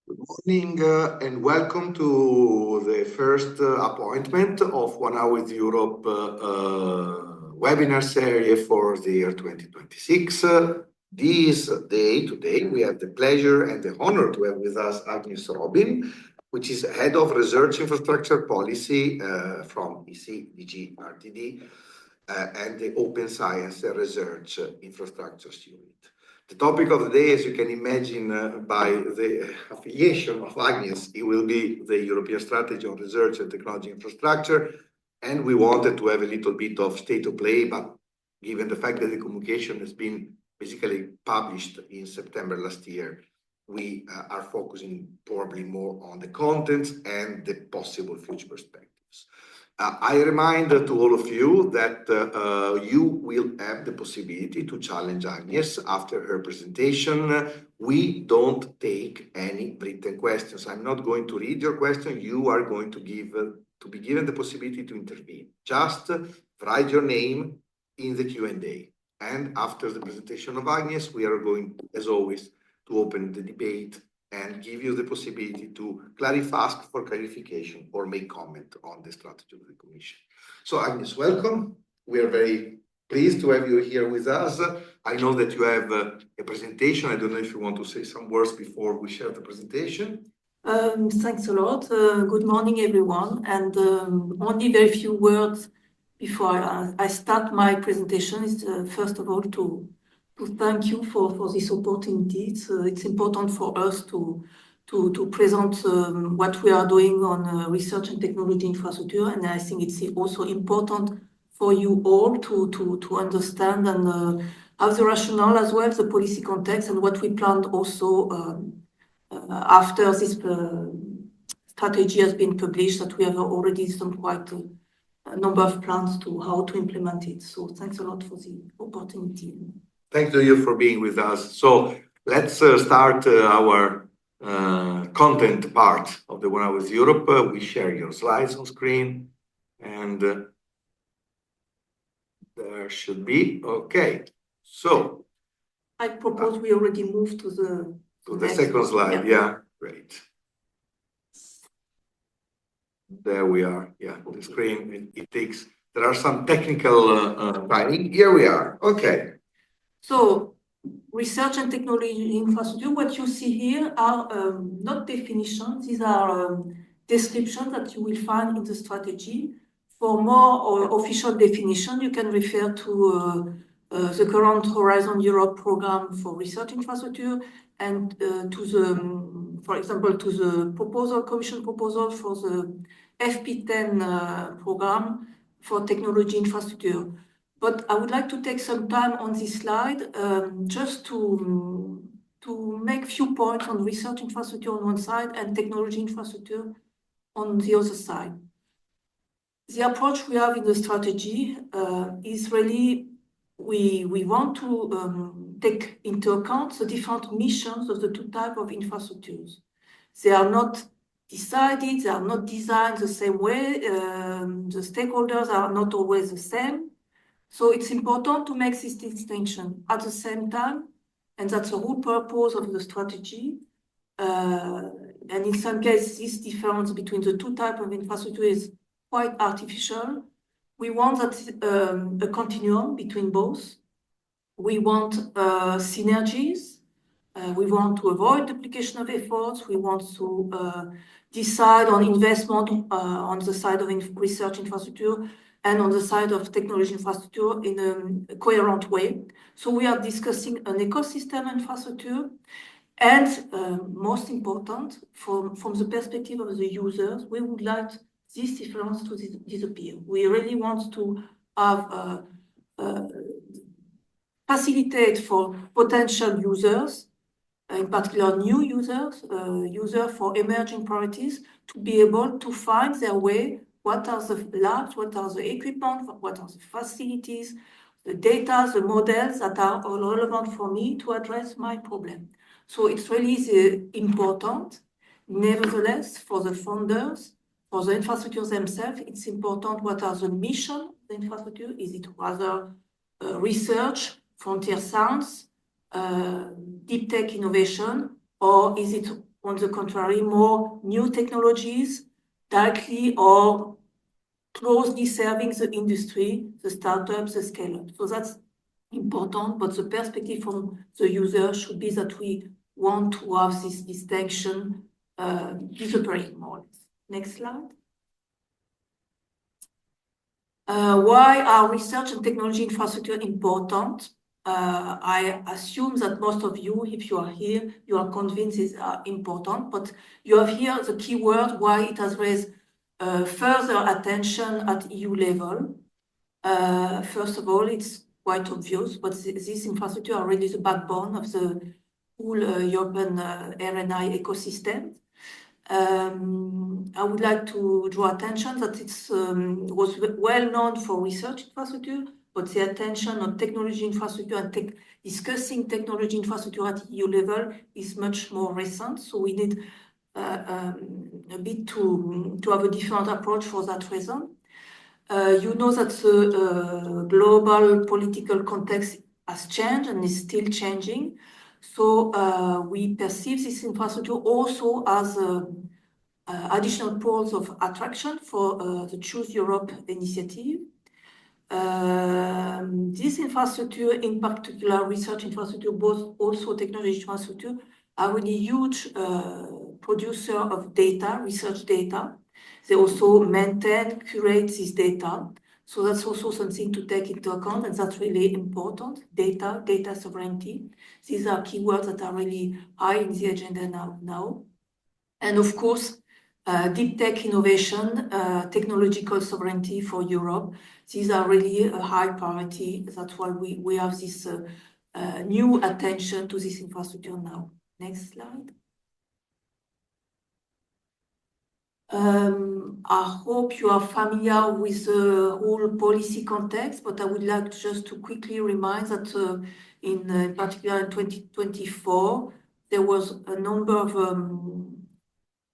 Good morning and welcome to the first appointment of 1 Hour with Europe webinar series for the year 2026. Today, we have the pleasure and the honor to have with us Agnès Robin, which is Head of Research Infrastructure Policy from EC RTD and the Open Science Research Infrastructure Unit. The topic of the day, as you can imagine by the affiliation of Agnès, it will be the European Strategy on Research and Technology Infrastructure. And we wanted to have a little bit of state of play, but given the fact that the communication has been basically published in September last year, we are focusing probably more on the contents and the possible future perspectives. I remind to all of you that you will have the possibility to challenge Agnès after her presentation. We don't take any written questions. I'm not going to read your question. You are going to be given the possibility to intervene. Just write your name in the Q&A. And after the presentation of Agnès, we are going, as always, to open the debate and give you the possibility to clarify, ask for clarification, or make comment on the strategy of the Commission. So Agnès, welcome. We are very pleased to have you here with us. I know that you have a presentation. I don't know if you want to say some words before we share the presentation. Thanks a lot. Good morning, everyone. And only very few words before I start my presentation is first of all to thank you for this opportunity. It's important for us to present what we are doing on research and technology infrastructure, and I think it's also important for you all to understand and have the rationale as well, the policy context, and what we planned also after this strategy has been published, that we have already some quite a number of plans to how to implement it. So thanks a lot for the opportunity. Thanks to you for being with us. So let's start our content part of the 1 Hour with Europe. We share your slides on screen, and there should be. Okay. So I propose we already move to the second slide. Yeah, great. There we are. Yeah, the screen. It takes. There are some technical timing. Here we are. Okay. So, research and technology infrastructure, what you see here are not definitions, these are descriptions that you will find in the strategy. For more official definition, you can refer to the current Horizon Europe program for research infrastructure and for example, to the Commission proposal for the FP10 program for technology infrastructure. But I would like to take some time on this slide just to make a few points on research infrastructure on one side and technology infrastructure on the other side. The approach we have in the strategy is really we want to take into account the different missions of the two types of infrastructures. They are not decided, they are not designed the same way, the stakeholders are not always the same. So it's important to make this distinction at the same time, and that's the whole purpose of the strategy. And in some cases, this difference between the two types of infrastructure is quite artificial. We want that a continuum between both. We want synergies. We want to avoid duplication of efforts. We want to decide on investment on the side of research infrastructure and on the side of technology infrastructure in a coherent way. So we are discussing an ecosystem infrastructure, and most important, from the perspective of the users, we would like this difference to disappear. We really want to have facilitate for potential users, in particular new users, users for emerging priorities, to be able to find their way. What are the labs, what are the equipment, what are the facilities, the data, the models that are all relevant for me to address my problem. So it's really important. Nevertheless, for the funders, for the infrastructure themselves, it's important what are the mission of the infrastructure. Is it rather research, frontier science, deep tech innovation, or is it on the contrary, more new technologies directly or closely serving the industry, the startups, the scale-up. So that's important, but the perspective from the user should be that we want to have this distinction disappearing more. Next slide. Why are research and technology infrastructure important? I assume that most of you, if you are here, you are convinced these are important, but you have here the key word why it has raised further attention at EU level. First of all, it's quite obvious, but this infrastructure are really the backbone of the whole European RNI ecosystem. I would like to draw attention that it was well known for research infrastructure, but the attention on technology infrastructure and discussing technology infrastructure at EU level is much more recent. So we need a bit to have a different approach for that reason. You know that the global political context has changed and is still changing. So we perceive this infrastructure also as additional poles of attraction for the Choose Europe initiative. This infrastructure, in particular research infrastructure, both also technology infrastructure, are really huge producer of data, research data. They also maintain, curate this data. So that's also something to take into account, and that's really important. Data sovereignty. These are keywords that are really high in the agenda now. And of course, deep tech innovation, technological sovereignty for Europe. These are really a high priority. That's why we have this new attention to this infrastructure now. Next slide. I hope you are familiar with the whole policy context, but I would like just to quickly remind that in particular in 2024, there was a number of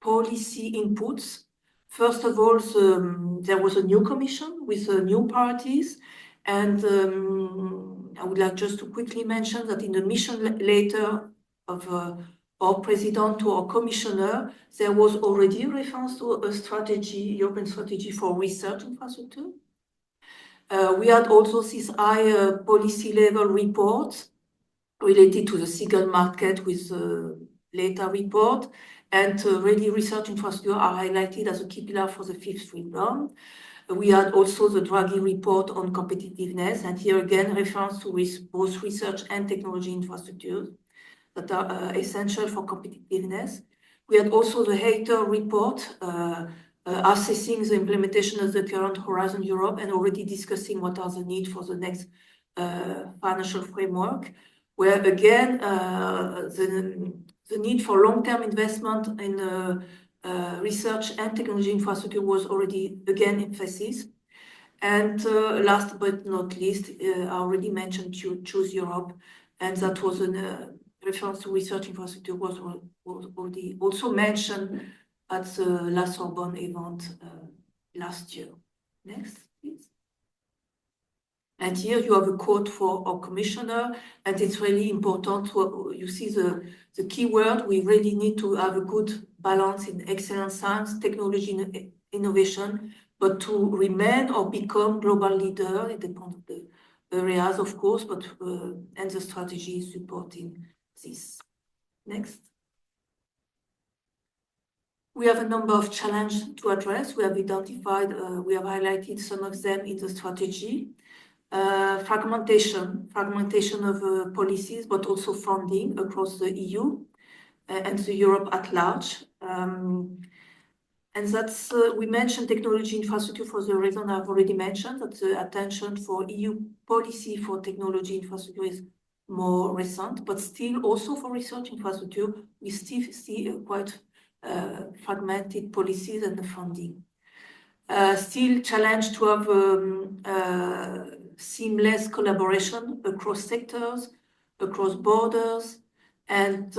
policy inputs. First of all, there was a new commission with new priorities, and I would like just to quickly mention that in the mission letter of our president to our commissioner, there was already reference to a strategy, European strategy for research infrastructure. We had also this high policy level report related to the single market with the later report, and really research infrastructure are highlighted as a key pillar for the fifth freedom. We had also the Draghi report on competitiveness, and here again reference to both research and technology infrastructure that are essential for competitiveness. We had also the Hayter report assessing the implementation of the current Horizon Europe and already discussing what are the needs for the next financial framework, where again the need for long-term investment in research and technology infrastructure was already again emphasis. And last but not least, I already mentioned Choose Europe, and that was a reference to research infrastructure was already also mentioned at the La Sorbonne event last year. Next, please. And here you have a quote for our commissioner, and it's really important to, you see the keyword, we really need to have a good balance in excellent science, technology, and innovation, but to remain or become global leader, it depends on the areas, of course, but and the strategy is supporting this. Next. We have a number of challenges to address. We have identified, we have highlighted some of them in the strategy. Fragmentation of policies, but also funding across the EU and the Europe at large. And that's, we mentioned technology infrastructure for the reason I've already mentioned, that the attention for EU policy for technology infrastructure is more recent, but still also for research infrastructure, we still see quite fragmented policies and the funding. Still challenge to have seamless collaboration across sectors, across borders, and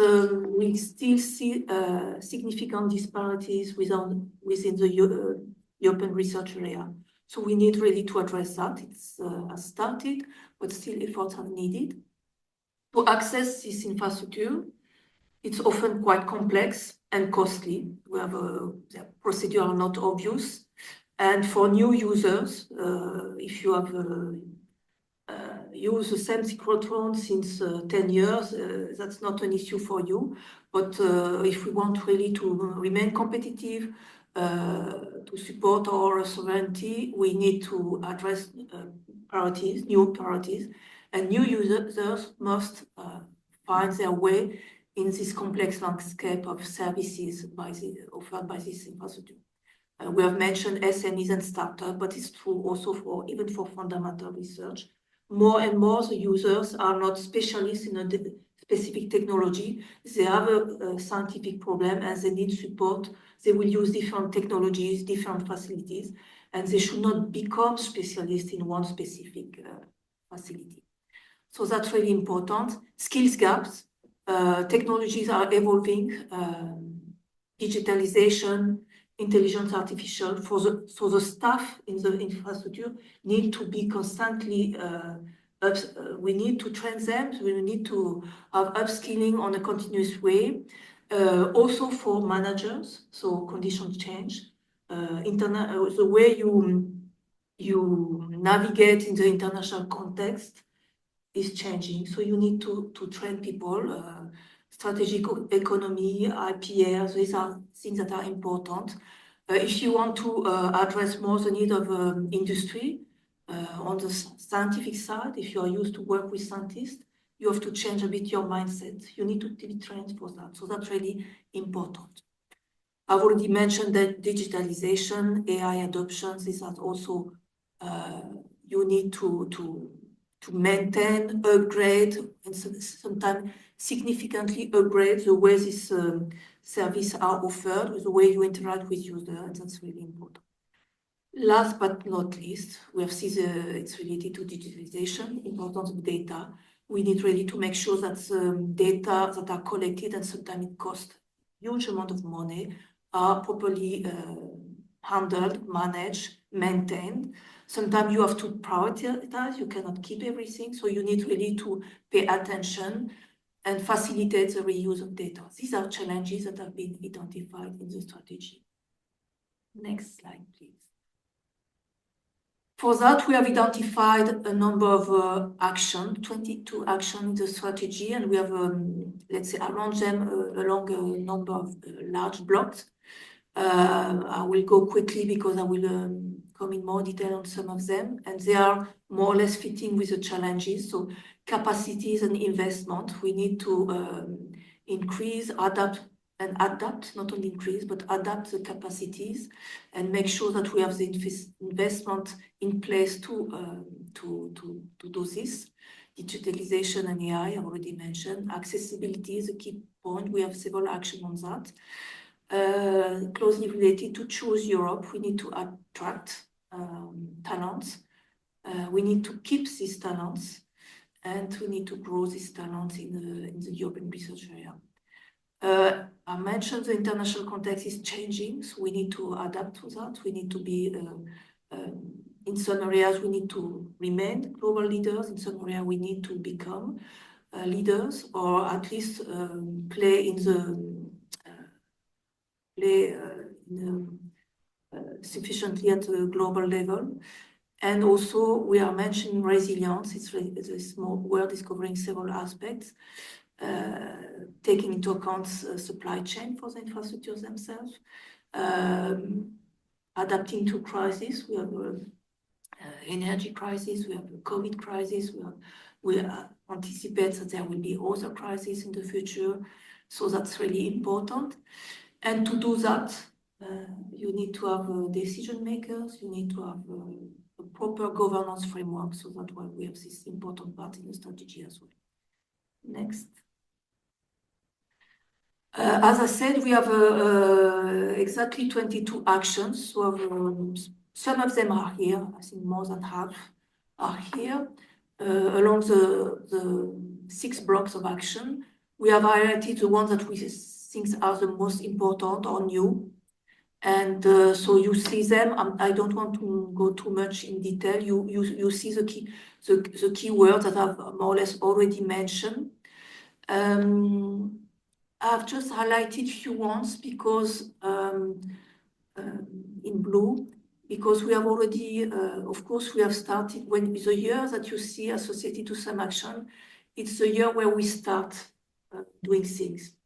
we still see significant disparities within the European research area. So we need really to address that. It's has started, but still efforts are needed. To access this infrastructure, it's often quite complex and costly. We have the procedure are not obvious. And for new users, if you have used the same synchrotron since 10 years, that's not an issue for you. But if we want really to remain competitive, to support our sovereignty, we need to address priorities, new priorities, and new users must find their way in this complex landscape of services offered by this infrastructure. We have mentioned SMEs and startups, but it's true also even for fundamental research. More and more the users are not specialists in a specific technology. They have a scientific problem and they need support. They will use different technologies, different facilities, and they should not become specialists in one specific facility. So that's really important. Skills gaps. Technologies are evolving. Digitalization, intelligence artificial, so the staff in the infrastructure need to be constantly we need to train them, we need to have upskilling on a continuous way. Also for managers, so conditions change. The way you navigate in the international context is changing, so you need to train people. Strategic economy, IPR, these are things that are important. If you want to address more the need of industry, on the scientific side, if you are used to work with scientists, you have to change a bit your mindset. You need to be trained for that. So that's really important. I've already mentioned that digitalization, AI adoption, these are also, you need to maintain, upgrade, and sometimes significantly upgrade the way these services are offered, the way you interact with users, and that's really important. Last but not least, we have seen it's related to digitalization, importance of data. We need really to make sure that data that are collected, and sometimes it costs huge amount of money, are properly handled, managed, maintained. Sometimes you have to prioritize, you cannot keep everything, so you need really to pay attention and facilitate the reuse of data. These are challenges that have been identified in the strategy. Next slide, please. For that, we have identified a number of actions, 22 actions in the strategy, and we have, let's say, arranged them along a number of large blocks. I will go quickly because I will come in more detail on some of them, and they are more or less fitting with the challenges. So capacities and investment, we need to increase, adapt, not only increase, but adapt the capacities and make sure that we have the investment in place to do this. Digitalization and AI, I already mentioned. Accessibility is a key point. We have several actions on that. Closely related to Choose Europe, we need to attract talents. We need to keep these talents, and we need to grow these talents in the European research area. I mentioned the international context is changing, so we need to adapt to that. We need to be, in some areas, we need to remain global leaders. In some areas, we need to become leaders, or at least play sufficiently at the global level. And also, we are mentioning resilience. It's a small word is covering several aspects. Taking into account supply chain for the infrastructures themselves, adapting to crisis. We have energy crisis, we have a COVID crisis, we anticipate that there will be other crises in the future, so that's really important. And to do that, you need to have decision makers, you need to have a proper governance framework, so that's why we have this important part in the strategy as well. Next. As I said, we have exactly 22 actions. So some of them are here. I think more than half are here. Along the 6 blocks of action, we have highlighted the ones that we think are the most important or new. And so you see them. I don't want to go too much in detail. You see the key words that I've more or less already mentioned. I've just highlighted few ones because in blue, because we have already, of course, we have started when the year that you see associated to some action, it's the year where we start doing things.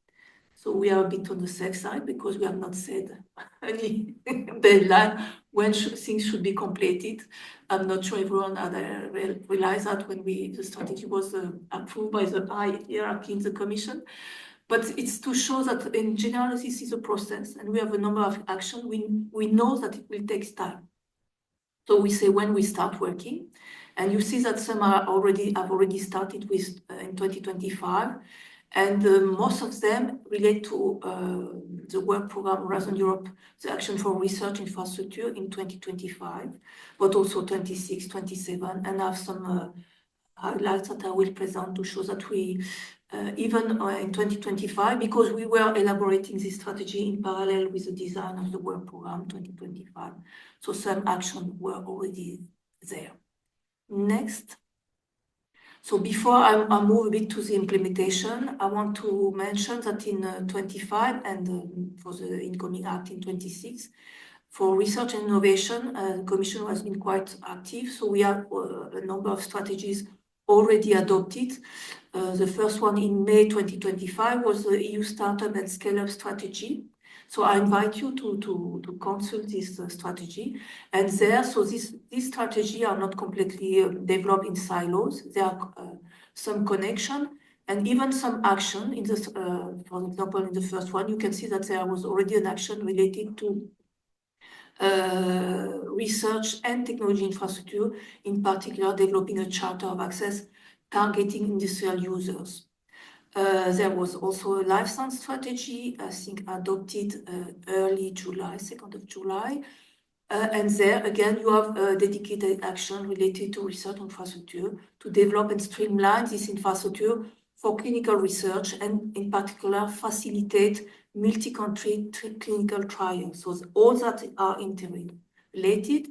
So we are a bit on the safe side because we have not said any deadline when things should be completed. I'm not sure everyone had realized that when the strategy was approved by the high hierarchy in the Commission. But it's to show that in general, this is a process and we have a number of actions. We know that it will take time. So we say when we start working, and you see that some have already started with in 2025, and most of them relate to the work program Horizon Europe, the Action for Research Infrastructure in 2025, but also 26, 27, and have some highlights that I will present to show that we, even in 2025, because we were elaborating this strategy in parallel with the design of the work program 2025. So some actions were already there. Next. So before I move a bit to the implementation, I want to mention that in 25 and for the incoming act in 26, for research and innovation, the Commission has been quite active. So we have a number of strategies already adopted. The first one in May 2025 was the EU Startup and Scale-up Strategy. So I invite you to consult this strategy. And there, so these strategies are not completely developed in silos. There are some connection and even some action in this, for example, in the first one, you can see that there was already an action related to research and technology infrastructure, in particular developing a charter of access targeting industrial users. There was also a life science strategy, I think adopted early July, 2nd of July. And there again, you have a dedicated action related to research infrastructure to develop and streamline this infrastructure for clinical research and in particular facilitate multi-country clinical trials. So all that are interrelated.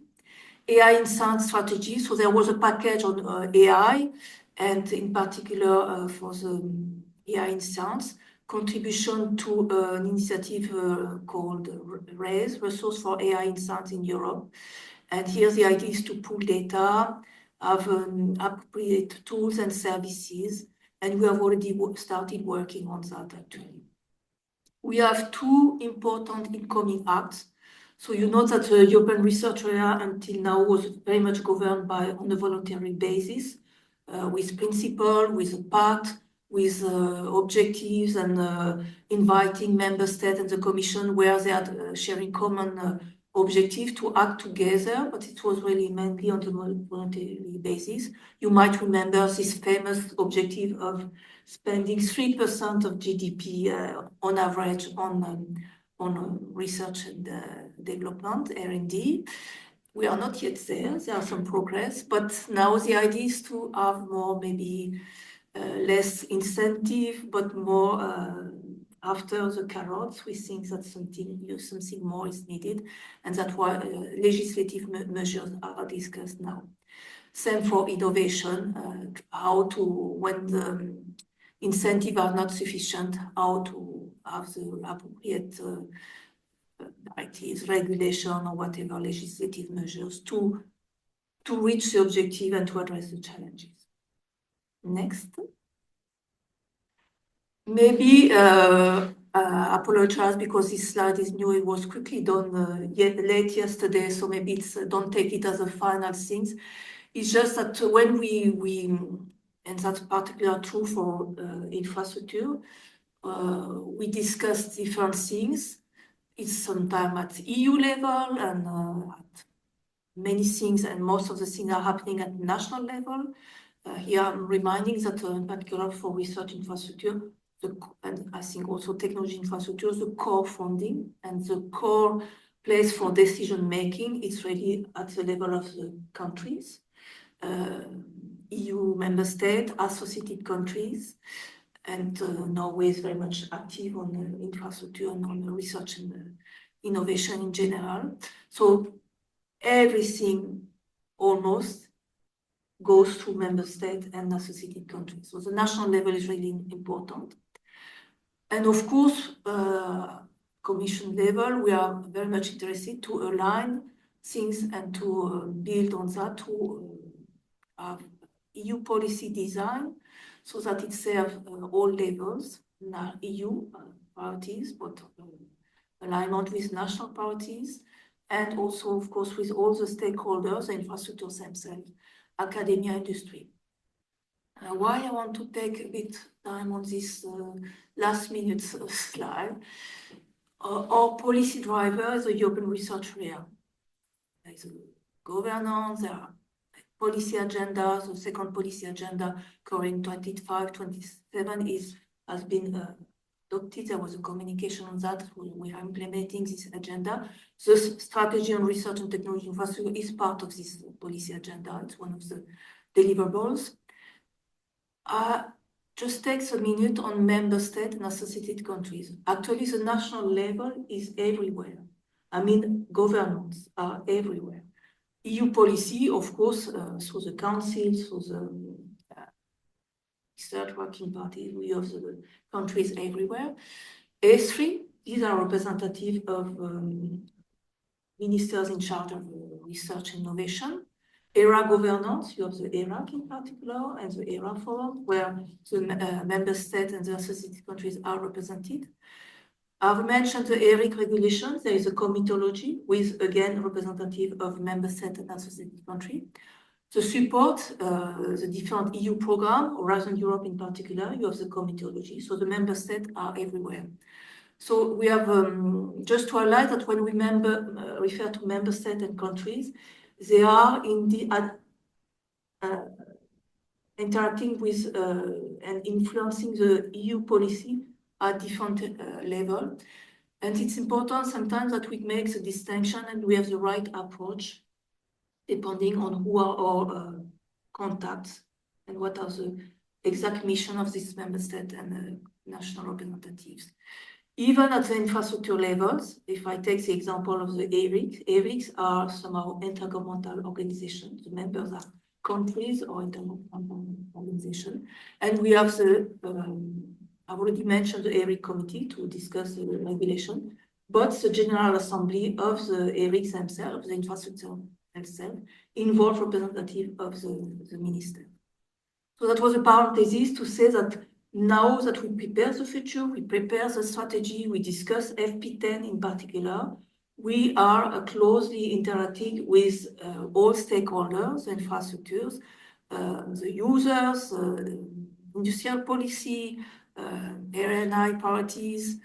AI in science strategy. So there was a package on AI and in particular for the AI in science contribution to an initiative called RAISE, Resource for AI in Science in Europe. And here the idea is to pool data, have appropriate tools and services, and we have already started working on that actually. We have two important incoming acts. So you know that the European Research Area until now was very much governed on a voluntary basis, with principle, with a pact, with objectives and inviting member states and the Commission where they are sharing common objective to act together, but it was really mainly on a voluntary basis. You might remember this famous objective of spending 3% of GDP on average on research and development, R&D. We are not yet there. There are some progress, but now the idea is to have more, maybe less incentive, but more after the carrots. We think that something more is needed, and that's why legislative measures are discussed now. Same for innovation, how to, when the incentives are not sufficient, how to have the appropriate directives, regulation, or whatever legislative measures to reach the objective and to address the challenges. Next. Maybe apologize because this slide is new. It was quickly done late yesterday, so maybe don't take it as a final thing. It's just that when we and that's particularly true for infrastructure, we discuss different things. It's sometimes at EU level and at many things, and most of the things are happening at national level. Here I'm reminding that in particular for research infrastructure, and I think also technology infrastructure, the core funding and the core place for decision making, it's really at the level of the countries, EU member state, associated countries, and Norway is very much active on infrastructure and on research and innovation in general. So everything almost goes through member state and associated countries. So the national level is really important. And of course, Commission level, we are very much interested to align things and to build on that to have EU policy design so that it serves all levels, EU priorities, but alignment with national priorities, and also, of course, with all the stakeholders, the infrastructures themselves, academia, industry. Why I want to take a bit time on this last minute slide. Our policy driver is the European research area. There is a governance, there are policy agendas. The second policy agenda covering 25-27 has been adopted. There was a communication on that. We are implementing this agenda. The strategy on research and technology infrastructure is part of this policy agenda. It's one of the deliverables. Just takes a minute on member state and associated countries. Actually, the national level is everywhere. I mean, governments are everywhere. EU policy, of course, through the council, through the research working party, we have the countries everywhere. S3, these are representative of ministers in charge of research and innovation. ERA governance, you have the ERAC in particular, and the ERA forum, where the member states and the associated countries are represented. I've mentioned the ERIC regulations. There is a comitology with, again, representative of member state and associated country. To support the different EU program, Horizon Europe in particular, you have the comitology. So the member states are everywhere. So we have, just to highlight that when we refer to member states and countries, they are in the interacting with and influencing the EU policy at different level. And it's important sometimes that we make the distinction and we have the right approach depending on who are our contacts and what are the exact mission of this member state and national representatives. Even at the infrastructure levels, if I take the example of the ERICs are somehow intergovernmental organizations. The members are countries or intergovernmental organizations. And we have the, I've already mentioned the ERIC committee to discuss the regulation, but the General Assembly of the ERICs themselves, the infrastructure themselves, involve representative of the minister. So that was a parenthesis to say that now that we prepare the future, we prepare the strategy, we discuss FP10 in particular, we are closely interacting with all stakeholders, infrastructures, the users, industrial policy, R&I priorities,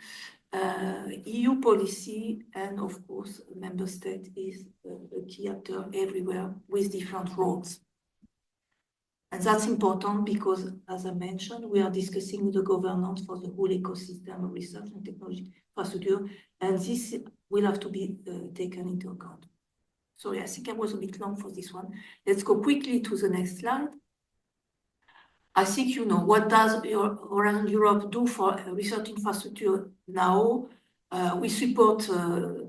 EU policy, and of course, member state is a key actor everywhere with different roles. And that's important because, as I mentioned, we are discussing the governance for the whole ecosystem of research and technology infrastructure, and this will have to be taken into account. Sorry, I think I was a bit long for this one. Let's go quickly to the next slide. I think you know, what does Horizon Europe do for research infrastructure now? We support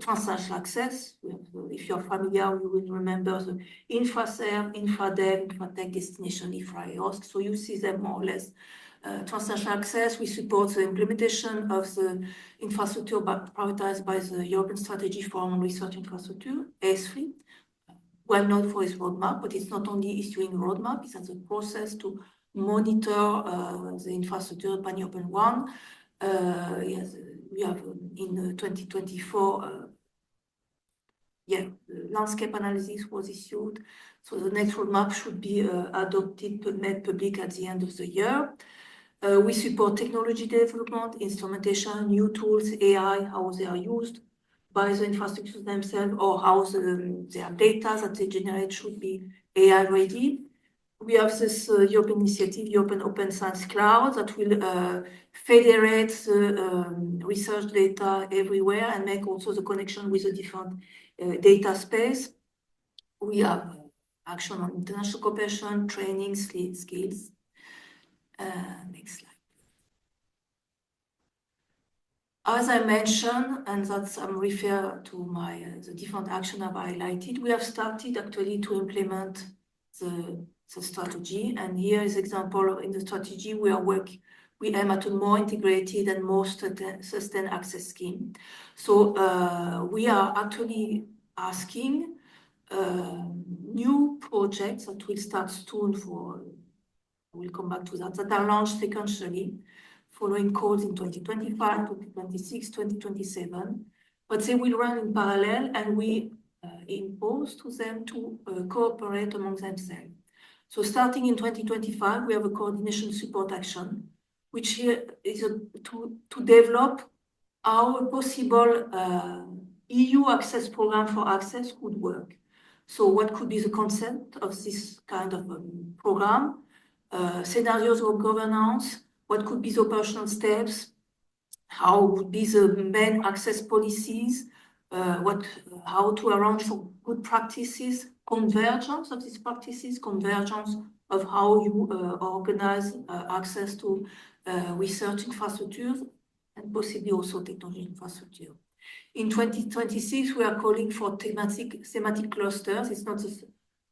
transnational access. If you're familiar, you will remember the InfraServe, InfraDev, InfraTech Destination, InfraEOSC. So you see them more or less. Transnational access, we support the implementation of the infrastructure prioritized by the European Strategy for Research Infrastructure, S3, well known for its roadmap, but it's not only issuing a roadmap, it's a process to monitor the infrastructure pan-European one. Yes, we have in 2024, the landscape analysis was issued. So the next roadmap should be adopted, made public at the end of the year. We support technology development, instrumentation, new tools, AI, how they are used by the infrastructures themselves, or how their data that they generate should be AI ready. We have this European initiative, European Open Science Cloud, that will federate the research data everywhere and make also the connection with the different data space. We have action on international cooperation, training, skills. Next slide. As I mentioned, and that's refer to the different action I've highlighted, we have started actually to implement the strategy. And here is example in the strategy we we aim at a more integrated and more sustained access scheme. So we are actually asking new projects that will start soon we'll come back to that are launched sequentially, following calls in 2025, 2026, 2027, but they will run in parallel, and we impose to them to cooperate among themselves. So starting in 2025, we have a coordination support action, which here is to develop how a possible EU access program for access could work. So what could be the concept of this kind of program, scenarios of governance, what could be the operational steps, how would be the main access policies, how to arrange for good practices, convergence of these practices, convergence of how you organize access to research infrastructures, and possibly also technology infrastructure. In 2026, we are calling for thematic clusters. It's not the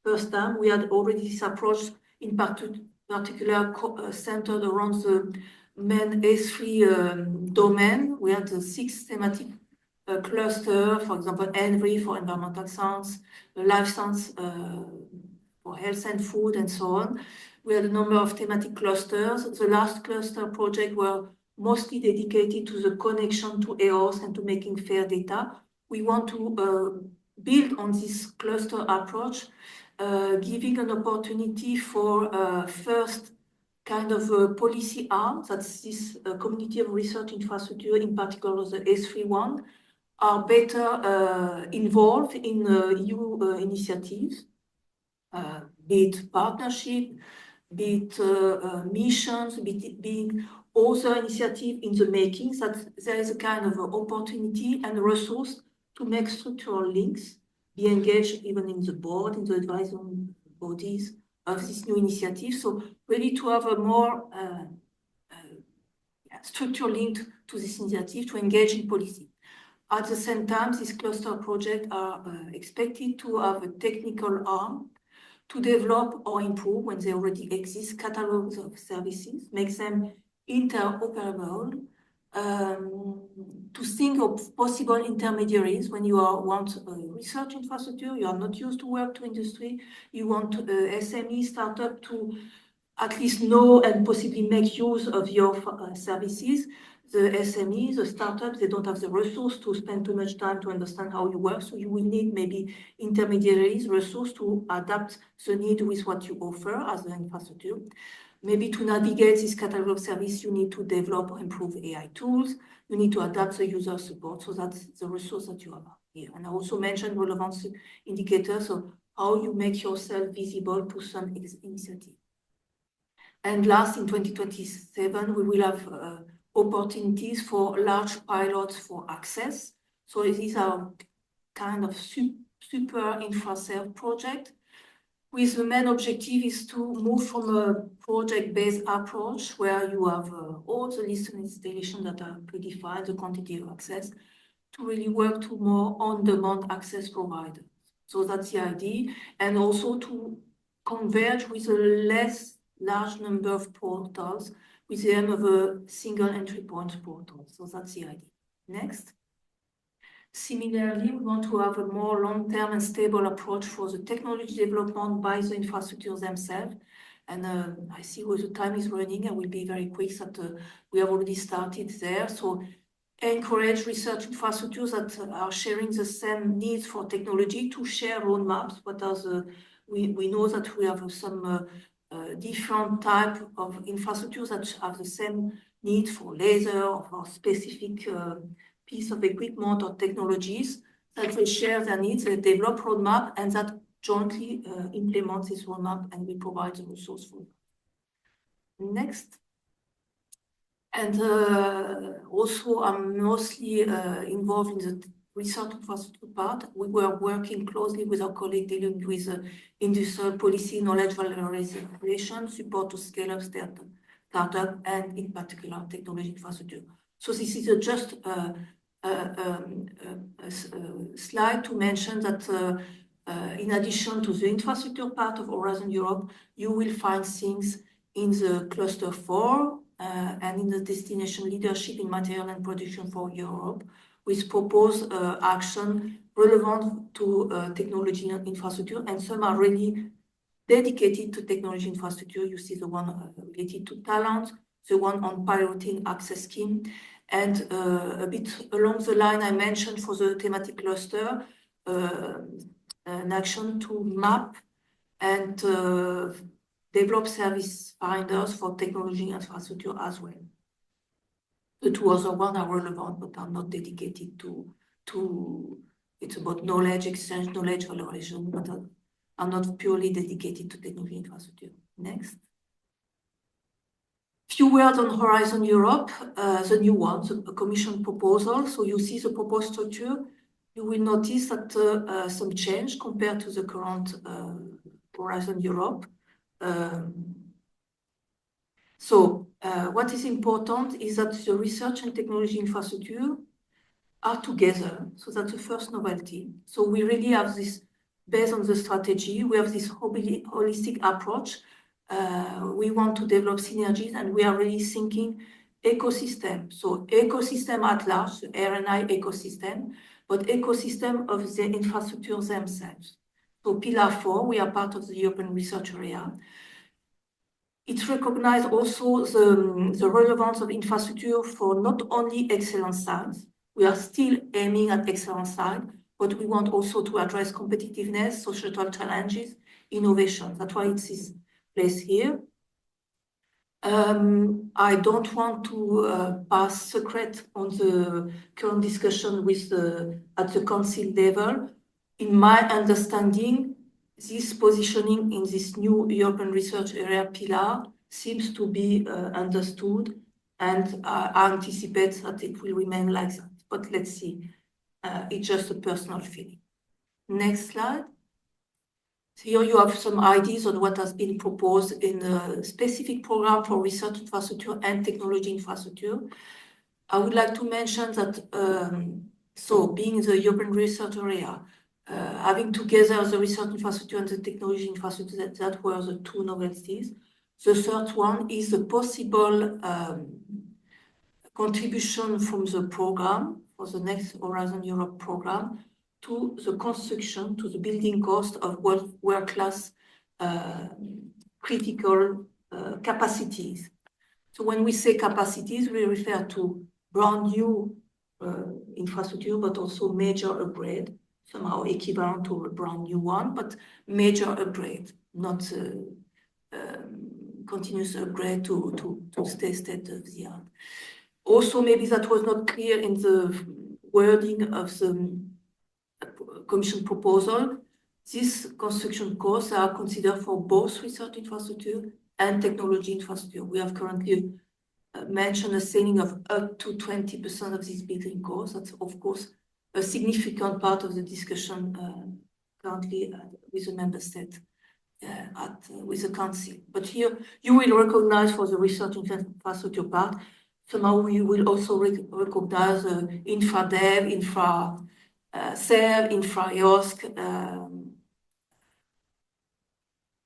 first time. We had already this approach in particular centered around the main S3 domain. We had the 6 thematic cluster, for example, ENVI for environmental science, life science for health and food, and so on. We had a number of thematic clusters. The last cluster project were mostly dedicated to the connection to EOS and to making fair data. We want to build on this cluster approach, giving an opportunity for first kind of a policy arm, that's this community of research infrastructure, in particular the S3 one, are better involved in EU initiatives, be it partnership, be it missions, be it other initiative in the making, that there is a kind of opportunity and resource to make structural links, be engaged even in the board, in the advisory bodies of this new initiative. So really to have a more structural link to this initiative, to engage in policy. At the same time, these cluster projects are expected to have a technical arm to develop or improve, when they already exist, catalogs of services, make them interoperable, to think of possible intermediaries when you want research infrastructure, you are not used to work to industry, you want SME startup to at least know and possibly make use of your services. The SMEs, the startups, they don't have the resource to spend too much time to understand how you work. So you will need maybe intermediaries, resource to adapt the need with what you offer as an infrastructure. Maybe to navigate this catalog of service, you need to develop or improve AI tools. You need to adapt the user support. So that's the resource that you have here. And I also mentioned relevance indicators, so how you make yourself visible to some initiative. And last, in 2027, we will have opportunities for large pilots for access. So these are kind of super infra-serve project, with the main objective is to move from a project-based approach where you have all the list of installations that are predefined, the quantity of access, to really work to more on-demand access providers. So that's the idea, and also to converge with a less large number of portals with the aim of a single entry point portal. So that's the idea. Next. Similarly, we want to have a more long-term and stable approach for the technology development by the infrastructures themselves. And I see where the time is running. I will be very quick that we have already started there. So encourage research infrastructures that are sharing the same needs for technology to share roadmaps. What are we know that we have some different type of infrastructures that have the same need for laser or for specific piece of equipment or technologies, that they share their needs, they develop roadmap, and that jointly implement this roadmap, and we provide the resource for it. Next. And also, I'm mostly involved in the research infrastructure part. We were working closely with our colleague dealing with industrial policy, knowledge valorization, support to scale up startup, and in particular technology infrastructure. So this is just a slide to mention that in addition to the infrastructure part of Horizon Europe, you will find things in the cluster 4 and in the destination leadership in material and production for Europe, with proposed action relevant to technology and infrastructure, and some are really dedicated to technology infrastructure. You see the one related to talent, the one on piloting access scheme, and a bit along the line I mentioned for the thematic cluster, an action to map and develop service finders for technology infrastructure as well. The two other ones are relevant but are not dedicated to it's about knowledge exchange, knowledge collaboration, but are not purely dedicated to technology infrastructure. Next. Few words on Horizon Europe, the new one, the Commission proposal. So you see the proposed structure. You will notice that some change compared to the current Horizon Europe. What is important is that the research and technology infrastructure are together. So that's the first novelty. So we really have this, based on the strategy, we have this holistic approach. We want to develop synergies, and we are really thinking ecosystem. So ecosystem at large, the R&I ecosystem, but ecosystem of the infrastructure themselves. So Pillar 4, we are part of the European Research Area. It recognizes also the relevance of infrastructure for not only excellent science. We are still aiming at excellent science, but we want also to address competitiveness, societal challenges, innovation. That's why it is placed here. I don't want to pass secret on the current discussion with at the council level. In my understanding, this positioning in this new European Research Area pillar seems to be understood, and I anticipate that it will remain like that. But let's see. It's just a personal feeling. Next slide. Here you have some ideas on what has been proposed in a specific program for research infrastructure and technology infrastructure. I would like to mention that, being the European Research Area, having together the research infrastructure and the technology infrastructure, that were the two novelties. The third one is the possible contribution from the program for the next Horizon Europe program to the construction, to the building cost of world-class critical capacities. So when we say capacities, we refer to brand new infrastructure, but also major upgrade, somehow equivalent to a brand new one, but major upgrade, not continuous upgrade to stay state of the art. Also, maybe that was not clear in the wording of the Commission proposal. These construction costs are considered for both research infrastructure and technology infrastructure. We have currently mentioned a saving of up to 20% of these building costs. That's, of course, a significant part of the discussion currently with the member state, with the council. But here you will recognize for the research infrastructure part, somehow we will also recognize infra dev, infra serve, infra IOSC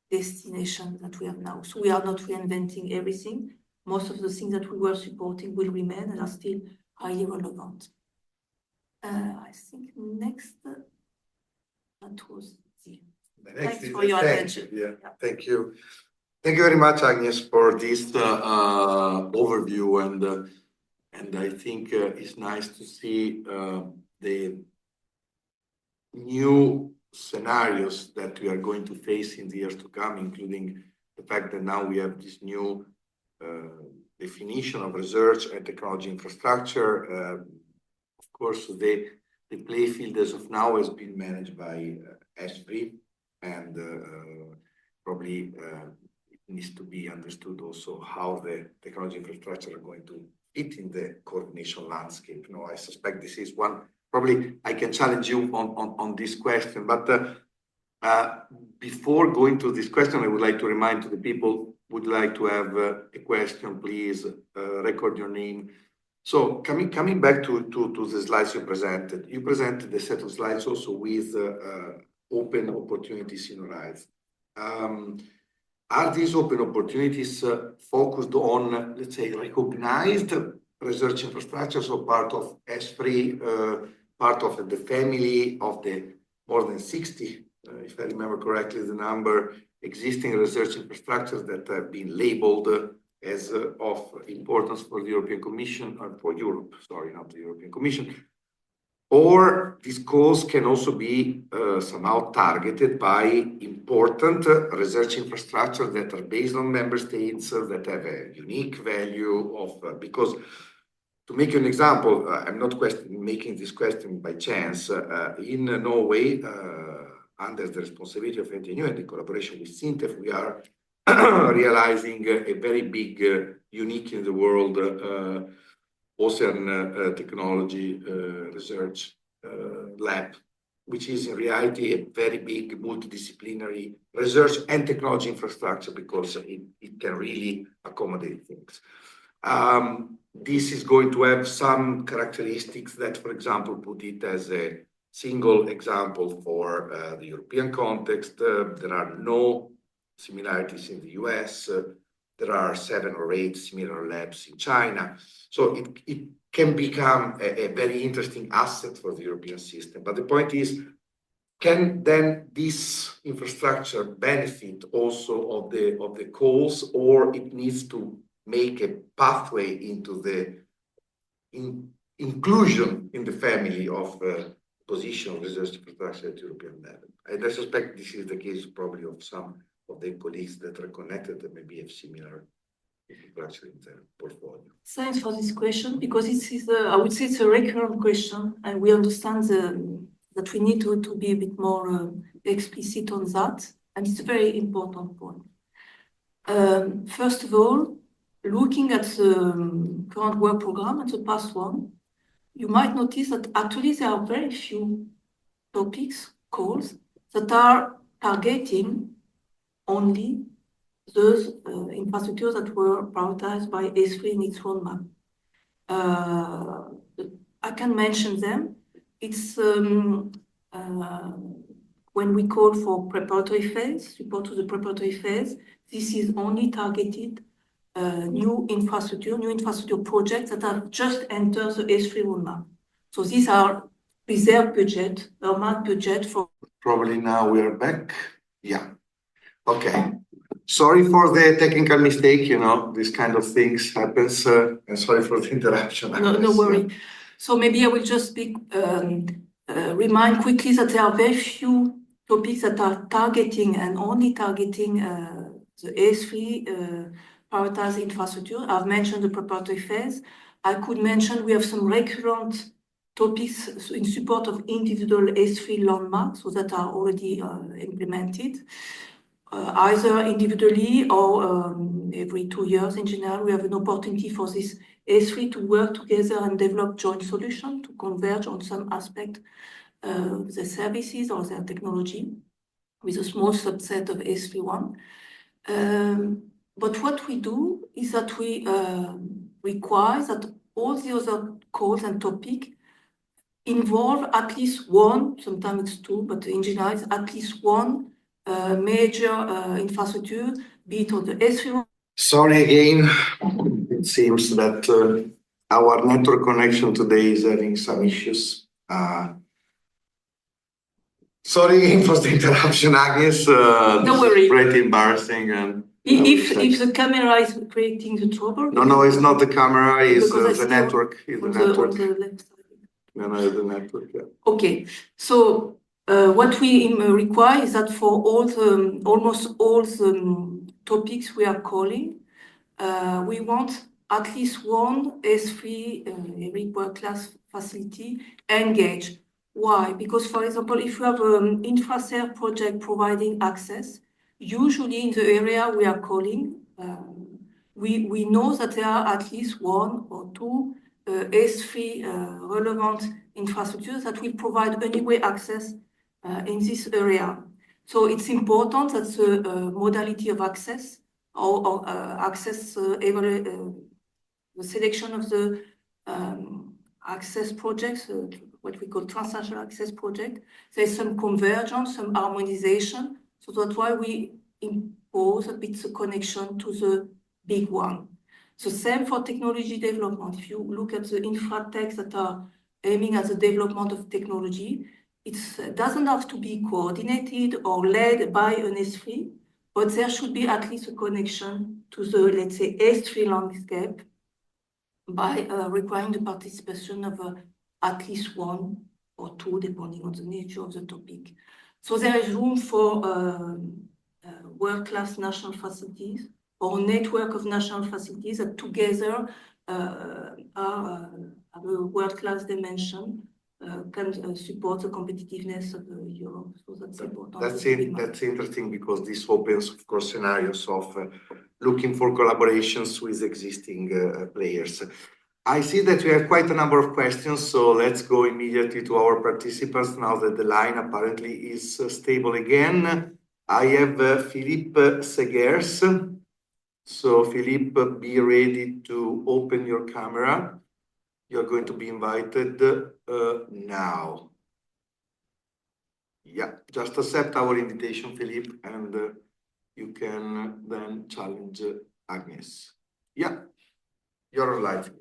destination that we have now. So we are not reinventing everything. Most of the things that we were supporting will remain and are still highly relevant. I think next, that was the thanks for your attention. Yeah, thank you. Thank you very much, Agnes, for this overview, and I think it's nice to see the new scenarios that we are going to face in the years to come, including the fact that now we have this new definition of research and technology infrastructure. Of course, the play field as of now has been managed by ESPRI, and probably it needs to be understood also how the technology infrastructure are going to fit in the coordination landscape. You know, I suspect this is one, probably I can challenge you on this question, but before going to this question, I would like to remind to the people who would like to have a question, please record your name. So coming back to the slides you presented a set of slides also with open opportunities in Horizon. are these open opportunities focused on, let's say, recognized research infrastructures or part of ESFRI, part of the family of the more than 60, if I remember correctly, the number existing research infrastructures that have been labeled as of importance for the European Commission, or for Europe, sorry, not the European Commission. Or these calls can also be somehow targeted by important research infrastructure that are based on member states that have a unique value of, because to make you an example, I'm not making this question by chance. In Norway, under the responsibility of NTNU and in collaboration with SINTEF, we are realizing a very big, unique in the world ocean technology research lab, which is in reality a very big multidisciplinary research and technology infrastructure because it can really accommodate things. This is going to have some characteristics that, for example, put it as a single example for the European context. There are no similarities in the US. There are 7 or 8 similar labs in China. So it can become a very interesting asset for the European system. But the point is, can then this infrastructure benefit also of the calls, or it needs to make a pathway into the inclusion in the family of position of research infrastructure at European level? I suspect this is the case probably of some of the colleagues that are connected that maybe have similar infrastructure in their portfolio. Thanks for this question, because it is, I would say it's a recurrent question, and we understand that we need to be a bit more explicit on that, and it's a very important point. First of all, looking at the current work program and the past one, you might notice that actually there are very few topics, calls, that are targeting only those infrastructures that were prioritized by ESFRI in its roadmap. I can mention them. It's when we call for preparatory phase, support to the preparatory phase, this is only targeted new infrastructure projects that have just entered the ESFRI roadmap. So these are reserved budget, earmarked budget for. Probably now we are back. Yeah. Okay. Sorry for the technical mistake, you know, this kind of things happens, and sorry for the interruption. No worry. So maybe I will just remind quickly that there are very few topics that are targeting and only targeting the ESFRI prioritized infrastructure. I've mentioned the preparatory phase. I could mention we have some recurrent topics in support of individual ESFRI landmarks, so that are already implemented. Either individually or every 2 years in general, we have an opportunity for this ESFRI to work together and develop joint solutions to converge on some aspect of the services or their technology with a small subset of ESFRI one. But what we do is that we require that all the other calls and topics involve at least one, sometimes it's 2, but in general it's at least one major infrastructure, be it on the ESFRI. Sorry again, it seems that our network connection today is having some issues. Sorry again for the interruption, Agnès. Don't worry. Pretty embarrassing. And if the camera is creating the trouble. No, it's not the camera, it's the network. It's the network. On the left side. No, it's the network, yeah. Okay, so what we require is that for almost all the topics we are calling, we want at least one ESFRI, every world-class facility, engaged. Why? Because, for example, if you have an infrastructure project providing access, usually in the area we are calling, we know that there are at least 1 or 2 ESFRI relevant infrastructures that will provide anyway access in this area. So it's important that the modality of access or access, the selection of the access projects, what we call transnational access project, there's some convergence, some harmonization. So that's why we impose a bit the connection to the big one. The same for technology development. If you look at the infra techs that are aiming at the development of technology, it doesn't have to be coordinated or led by an S3, but there should be at least a connection to the, let's say, S3 landscape by requiring the participation of at least one or two, depending on the nature of the topic. So there is room for world-class national facilities or network of national facilities that together have a world-class dimension, can support the competitiveness of Europe. So that's important. That's interesting because this opens, of course, scenarios of looking for collaborations with existing players. I see that we have quite a number of questions, so let's go immediately to our participants now that the line apparently is stable again. I have Philippe Segers. So Philippe, be ready to open your camera. You're going to be invited now. Yeah, just accept our invitation, Philippe, and you can then challenge Agnès. Yeah, you're live.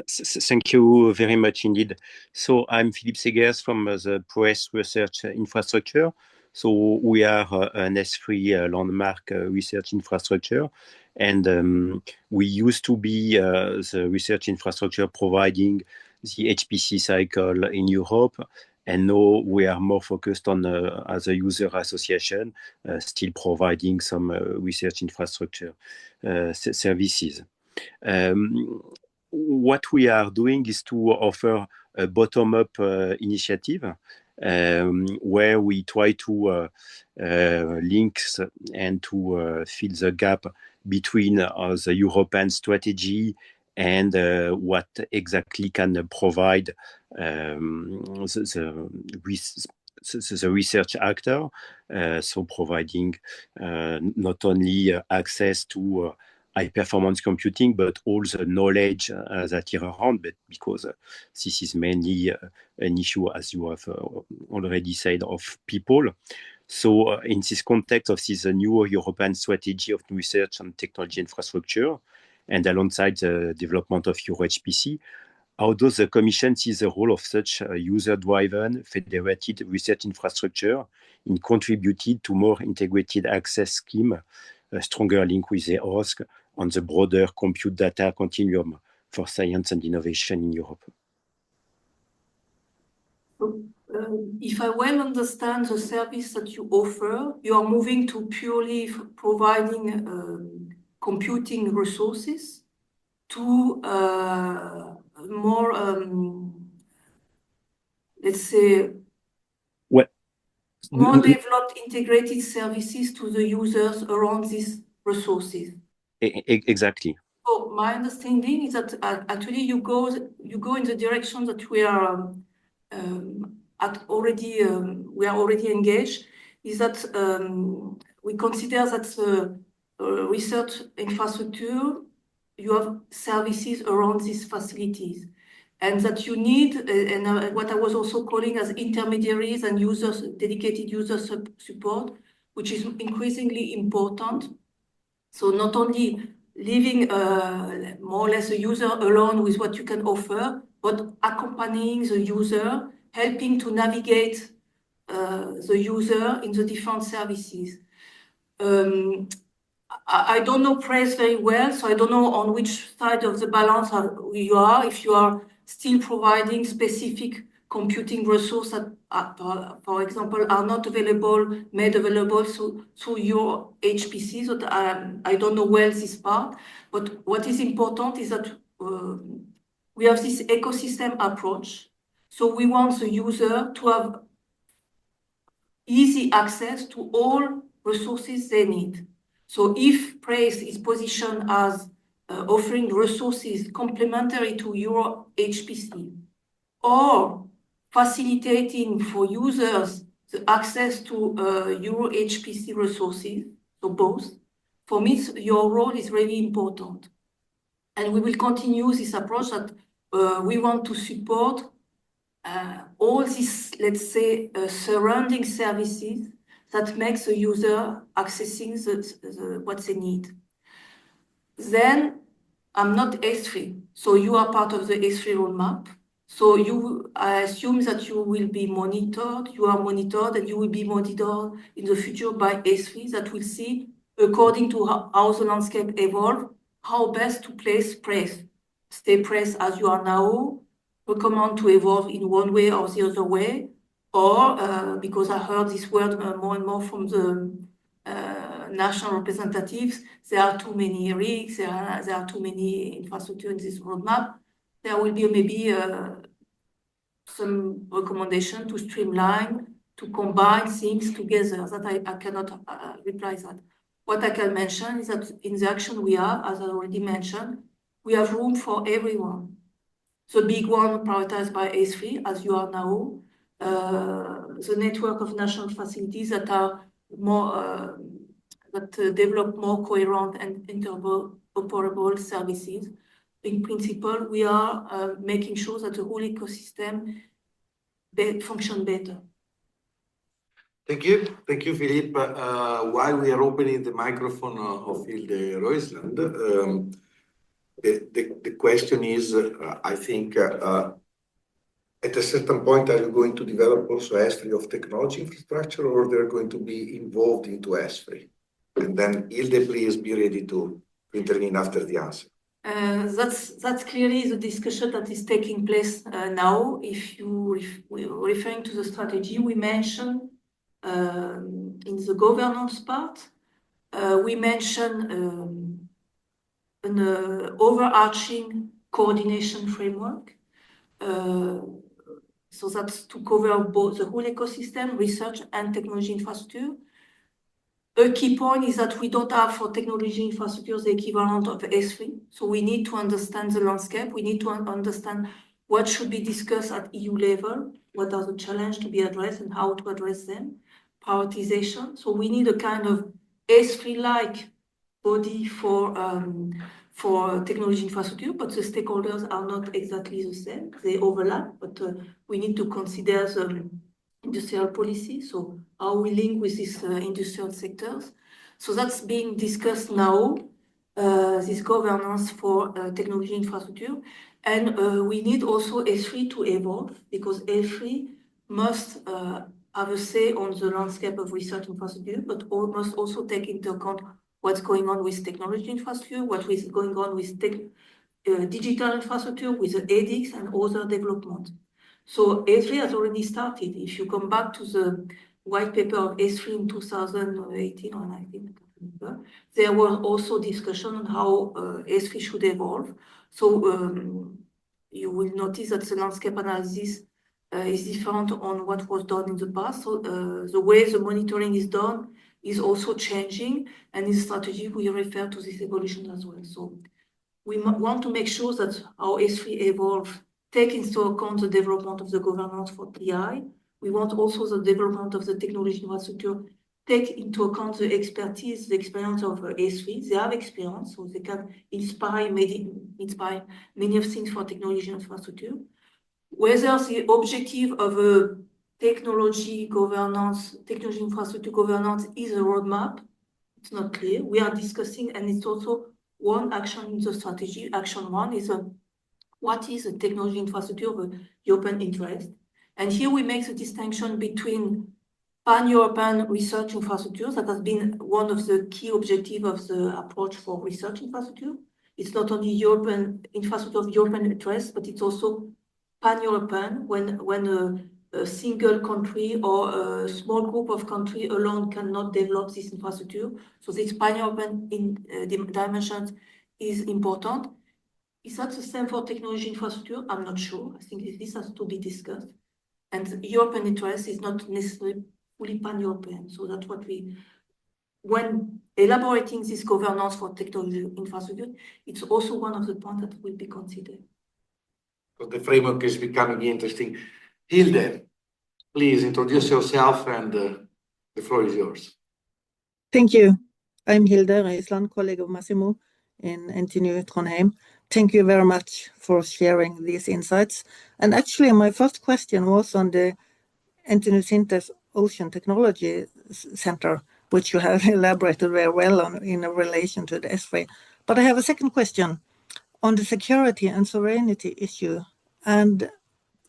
Thank you very much indeed. So I'm Philippe Segers from the Press Research Infrastructure. So we are an S3 landmark research infrastructure. And we used to be the research infrastructure providing the HPC cycle in Europe. And now we are more focused on, as a user association, still providing some research infrastructure services. What we are doing is to offer a bottom-up initiative where we try to link and to fill the gap between the European strategy and what exactly can provide the research actor, so providing not only access to high-performance computing, but all the knowledge that is around, but because this is mainly an issue, as you have already said, of people. So in this context of this new European strategy of research and technology infrastructure, and alongside the development of EuroHPC, how does the Commission see the role of such user-driven, federated research infrastructure in contributing to more integrated access scheme, a stronger link with the OSC on the broader compute data continuum for science and innovation in Europe? If I well understand the service that you offer, you are moving to purely providing computing resources to more, let's say, more developed integrated services to the users around these resources. Exactly. So my understanding is that actually you go in the direction that we are already engaged. Is that we consider that the research infrastructure, you have services around these facilities, and that you need and what I was also calling as intermediaries and users, dedicated user support, which is increasingly important. So not only leaving more or less a user alone with what you can offer, but accompanying the user, helping to navigate the user in the different services. I don't know press very well, so I don't know on which side of the balance you are, if you are still providing specific computing resources that, for example, are not made available through your HPC. So I don't know well this part, but what is important is that we have this ecosystem approach. So we want the user to have easy access to all resources they need. So if PRACE is positioned as offering resources complementary to your HPC or facilitating for users the access to Euro HPC resources, so both, for me, your role is really important. And we will continue this approach that we want to support all these, let's say, surrounding services that makes the user accessing what they need. Then I'm not S3, so you are part of the S3 roadmap. So I assume that you will be monitored, you are monitored, and you will be monitored in the future by S3 that will see, according to how the landscape evolve, how best to place press. Stay press as you are now, recommend to evolve in one way or the other way, or because I heard this word more and more from the national representatives, there are too many rigs, there are too many infrastructure in this roadmap. There will be maybe some recommendation to streamline, to combine things together. That I cannot reply that. What I can mention is that in the action we have, as I already mentioned, we have room for everyone. The big one prioritized by S3, as you are now, the network of national facilities that are more that develop more coherent and interoperable services. In principle, we are making sure that the whole ecosystem function better. Thank you, Philippe. While we are opening the microphone of Hilde Roisland, the question is, I think, at a certain point, are you going to develop also S3 of technology infrastructure, or they're going to be involved into S3? And then Hilde, please be ready to intervene after the answer. That's clearly the discussion that is taking place now. If you referring to the strategy we mentioned in the governance part, we mentioned an overarching coordination framework. So that's to cover both the whole ecosystem, research and technology infrastructure. A key point is that we don't have for technology infrastructure the equivalent of S3. So we need to understand the landscape. We need to understand what should be discussed at EU level, what are the challenges to be addressed and how to address them, prioritization. So we need a kind of S3-like body for technology infrastructure, but the stakeholders are not exactly the same. They overlap, but we need to consider the industrial policy, so how we link with these industrial sectors. So that's being discussed now, this governance for technology infrastructure. And we need also S3 to evolve, because S3 must have a say on the landscape of research infrastructure, but must also take into account what's going on with technology infrastructure, what is going on with digital infrastructure, with the edX and other development. So S3 has already started. If you come back to the white paper of S3 in 2018 or 19, I can't remember, there was also discussion on how S3 should evolve. So you will notice that the landscape analysis is different on what was done in the past. So the way the monitoring is done is also changing, and in strategy we refer to this evolution as well. So we want to make sure that our S3 evolve, take into account the development of the governance for TI. We want also the development of the technology infrastructure, take into account the expertise, the experience of S3. They have experience, so they can inspire many of things for technology infrastructure. Whether the objective of a technology governance, technology infrastructure governance is a roadmap, it's not clear. We are discussing, and it's also one action in the strategy. Action one is what is a technology infrastructure of European interest? And here we make the distinction between pan-European research infrastructure, that has been one of the key objectives of the approach for research infrastructure. It's not only European infrastructure of European interest, but it's also pan-European when a single country or a small group of countries alone cannot develop this infrastructure. So this pan-European dimension is important. Is that the same for technology infrastructure? I'm not sure. I think this has to be discussed. And European interest is not necessarily fully pan-European. So that's what when elaborating this governance for technology infrastructure, it's also one of the points that will be considered. So the framework is becoming interesting. Hilde, please introduce yourself, and the floor is yours. Thank you. I'm Hilde Roisland, colleague of Massimo in NTNU Trondheim. Thank you very much for sharing these insights. And actually, my first question was on the Anthony Sinter's Ocean Technology Center, which you have elaborated very well on in relation to the S-Ray. But I have a second question on the security and sovereignty issue and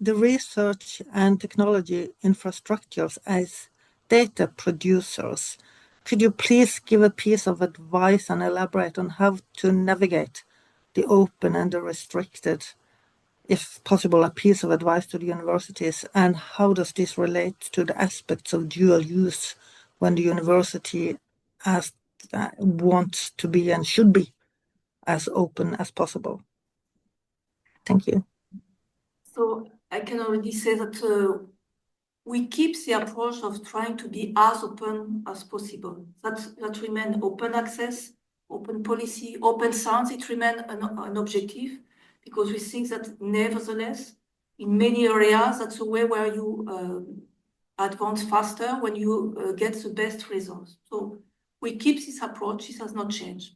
the research and technology infrastructures as data producers. Could you please give a piece of advice and elaborate on how to navigate the open and the restricted, if possible, a piece of advice to the universities, and how does this relate to the aspects of dual use when the university wants to be and should be as open as possible? Thank you. So I can already say that we keep the approach of trying to be as open as possible. That remains open access, open policy, open science. It remains an objective, because we think that nevertheless, in many areas, that's a way where you advance faster when you get the best results. So we keep this approach. This has not changed.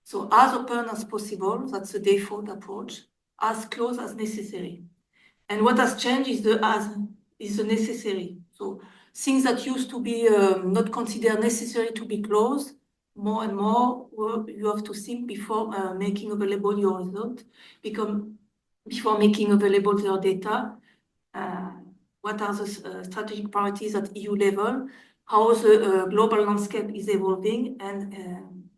So as open as possible, that's the default approach, as close as necessary. And what has changed is the necessary. So things that used to be not considered necessary to be closed, more and more you have to think before making available your result, before making available your data. What are the strategic priorities at EU level? How the global landscape is evolving, and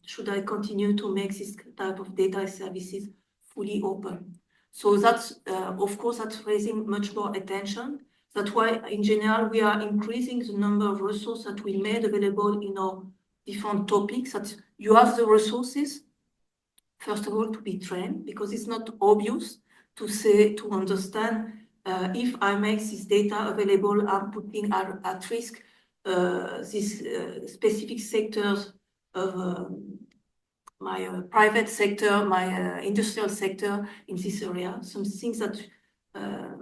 should I continue to make this type of data services fully open? So that's, of course, that's raising much more attention. That's why, in general, we are increasing the number of resources that we made available in our different topics. That you have the resources, first of all, to be trained, because it's not obvious to understand if I make this data available, I'm putting at risk these specific sectors of my private sector, my industrial sector in this area. Some things that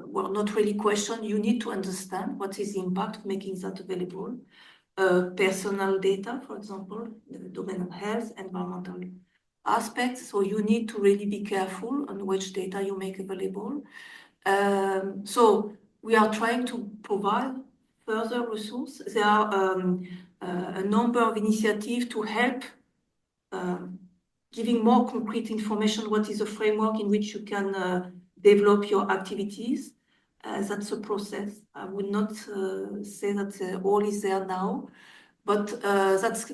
were not really questioned. You need to understand what is the impact of making that available. Personal data, for example, the domain of health, environmental aspects. So you need to really be careful on which data you make available. So we are trying to provide further resources. There are a number of initiatives to help giving more concrete information, what is a framework in which you can develop your activities. That's a process. I would not say that all is there now, but that's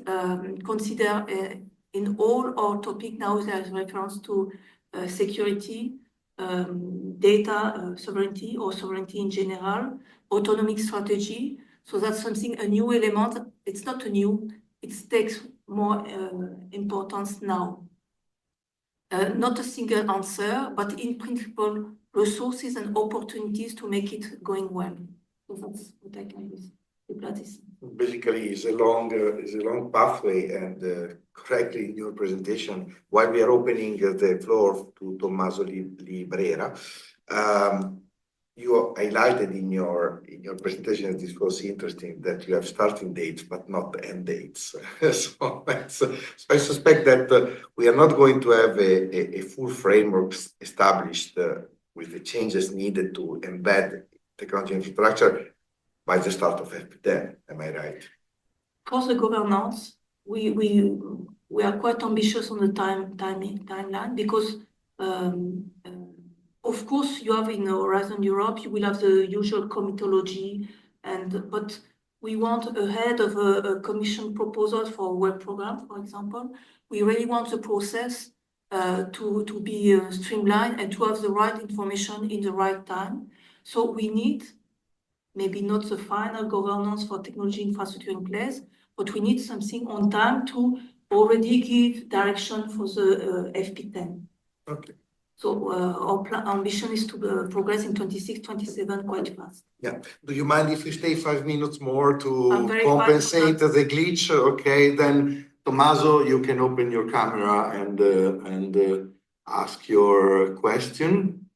considered in all our topic now. There is reference to security, data sovereignty, or sovereignty in general, autonomic strategy. So that's something, a new element. It's not a new, it takes more importance now. Not a single answer, but in principle, resources and opportunities to make it going well. So that's what I can reply this. Basically, it's a long pathway, and correctly in your presentation, while we are opening the floor to Tommaso Librera, you highlighted in your presentation, and this was interesting, that you have starting dates but not end dates. So I suspect that we are not going to have a full framework established with the changes needed to embed technology infrastructure by the start of FP10. Am I right? For the governance, we are quite ambitious on the timeline, because of course you have in Horizon Europe, you will have the usual comitology, but we want, ahead of a commission proposal for a work program, for example, we really want the process to be streamlined and to have the right information in the right time. So we need maybe not the final governance for technology infrastructure in place, but we need something on time to already give direction for the FP10. Okay. So our ambition is to progress in 26, 27 quite fast. Yeah. Do you mind if we stay 5 minutes more to compensate the glitch? Okay, then Tommaso, you can open your camera and ask your question.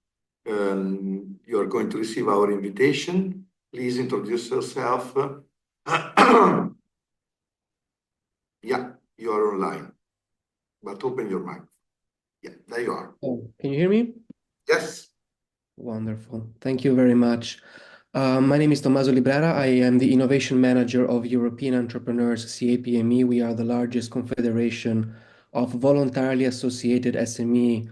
You are going to receive our invitation. Please introduce yourself. Yeah, you are online, but open your mic. Yeah, there you are. Oh, can you hear me? Yes. Wonderful. Thank you very much. My name is Tommaso Librera. I am the Innovation Manager of European Entrepreneurs CAPME. We are the largest confederation of voluntarily associated SME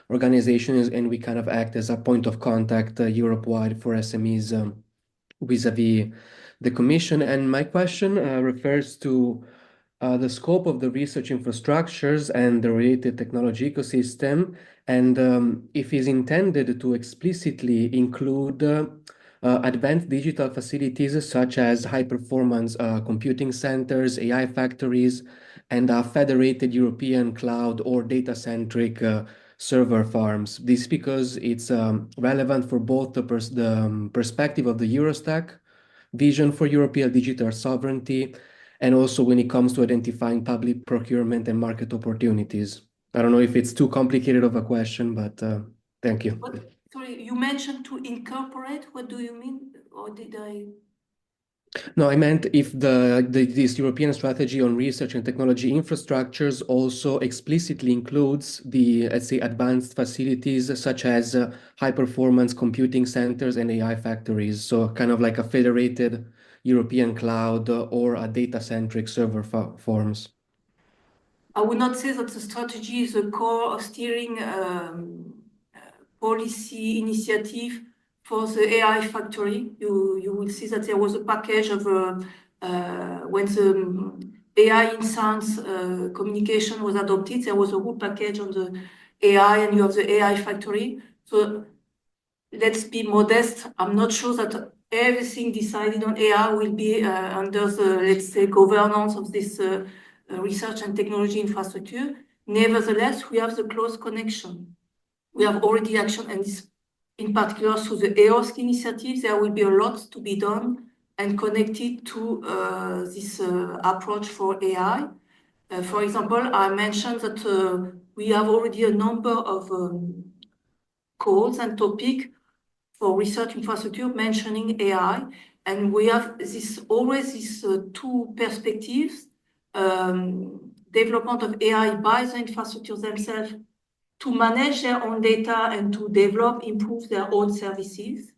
organizations, and we kind of act as a point of contact Europe-wide for SMEs vis-a-vis the Commission. And my question refers to the scope of the research infrastructures and the related technology ecosystem, and if is intended to explicitly include advanced digital facilities such as high-performance computing centers, AI factories, and federated European cloud or data-centric server farms. This because it's relevant for both the perspective of the Eurostack vision for European digital sovereignty, and also when it comes to identifying public procurement and market opportunities. I don't know if it's too complicated of a question, but thank you. Sorry, you mentioned to incorporate. What do you mean? Or did I? No, I meant if this European strategy on research and technology infrastructures also explicitly includes the, let's say, advanced facilities such as high-performance computing centers and AI factories. So kind of like a federated European cloud or a data-centric server forms. I would not say that the strategy is a core of steering policy initiative for the AI factory. You will see that there was a package of when the AI in science communication was adopted, there was a whole package on the AI, and you have the AI factory. So let's be modest. I'm not sure that everything decided on AI will be under the, let's say, governance of this research and technology infrastructure. Nevertheless, we have the close connection. We have already action, and this, in particular through the EOSC initiative, there will be a lot to be done and connected to this approach for AI. For example, I mentioned that we have already a number of calls and topics for research infrastructure mentioning AI, and we have always these two perspectives: development of AI by the infrastructure themselves to manage their own data and to develop, improve their own services,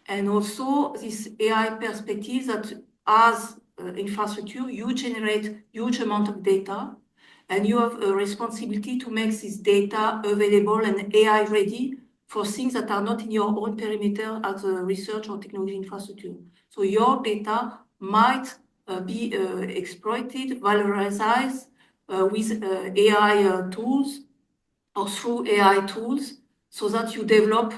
and also this AI perspective that as infrastructure, you generate huge amount of data, and you have a responsibility to make this data available and AI ready for things that are not in your own perimeter as a research or technology infrastructure. So your data might be exploited, valorized with AI tools or through AI tools, so that you develop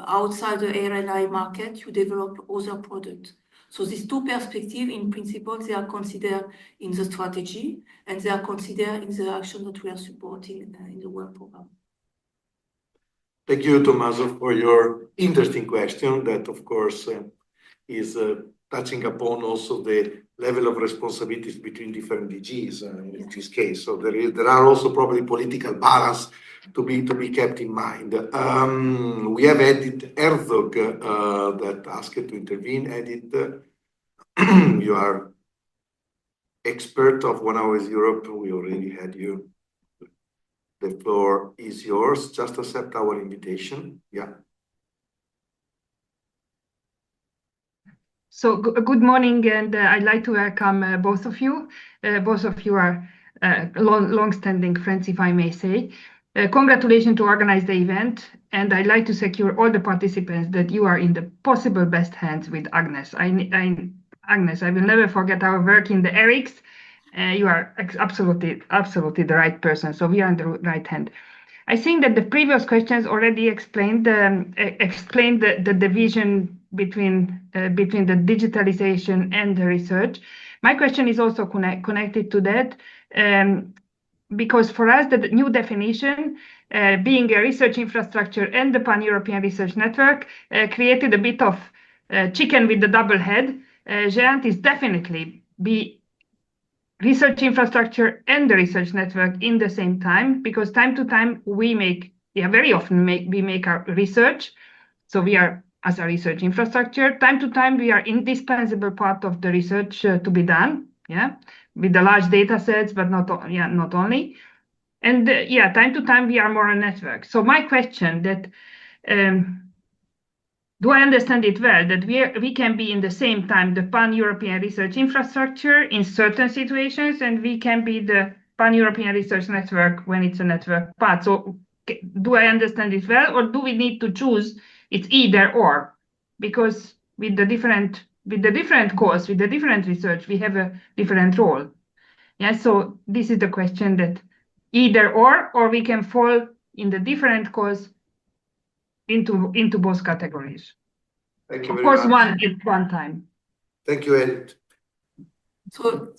outside the AI market, you develop other products. So these two perspectives, in principle, they are considered in the strategy, and they are considered in the action that we are supporting in the work program. Thank you, Tommaso, for your interesting question that, of course, is touching upon also the level of responsibilities between different DGs in this case. So there are also probably political balance to be kept in mind. We have Edith Herzog that asked to intervene. Edith, you are expert of 1 Hour with Europe. We already had you. The floor is yours. Just accept our invitation. Yeah. So good morning, and I'd like to welcome both of you. Both of you are long-standing friends, if I may say. Congratulations to organize the event, and I'd like to secure all the participants that you are in the possible best hands with Agnès. Agnès, I will never forget our work in the ERICS. You are absolutely the right person, so we are in the right hand. I think that the previous questions already explained the division between the digitalization and the research. My question is also connected to that, because for us, the new definition, being a research infrastructure and the pan-European research network, created a bit of chicken with the double head. GÉANT is definitely be research infrastructure and the research network in the same time, because time to time very often we make our research. So we are as a research infrastructure. Time to time we are indispensable part of the research to be done, with the large data sets, but not only. And yeah, time to time we are more a network. So my question that do I understand it well that we can be in the same time the pan-European research infrastructure in certain situations, and we can be the pan-European research network when it's a network part. So do I understand it well, or do we need to choose it's either or? Because with the different course, with the different research, we have a different role. Yeah, so this is the question that either or we can fall in the different course into both categories. Thank you Of very course, much. one at one time. Thank you, Ed. So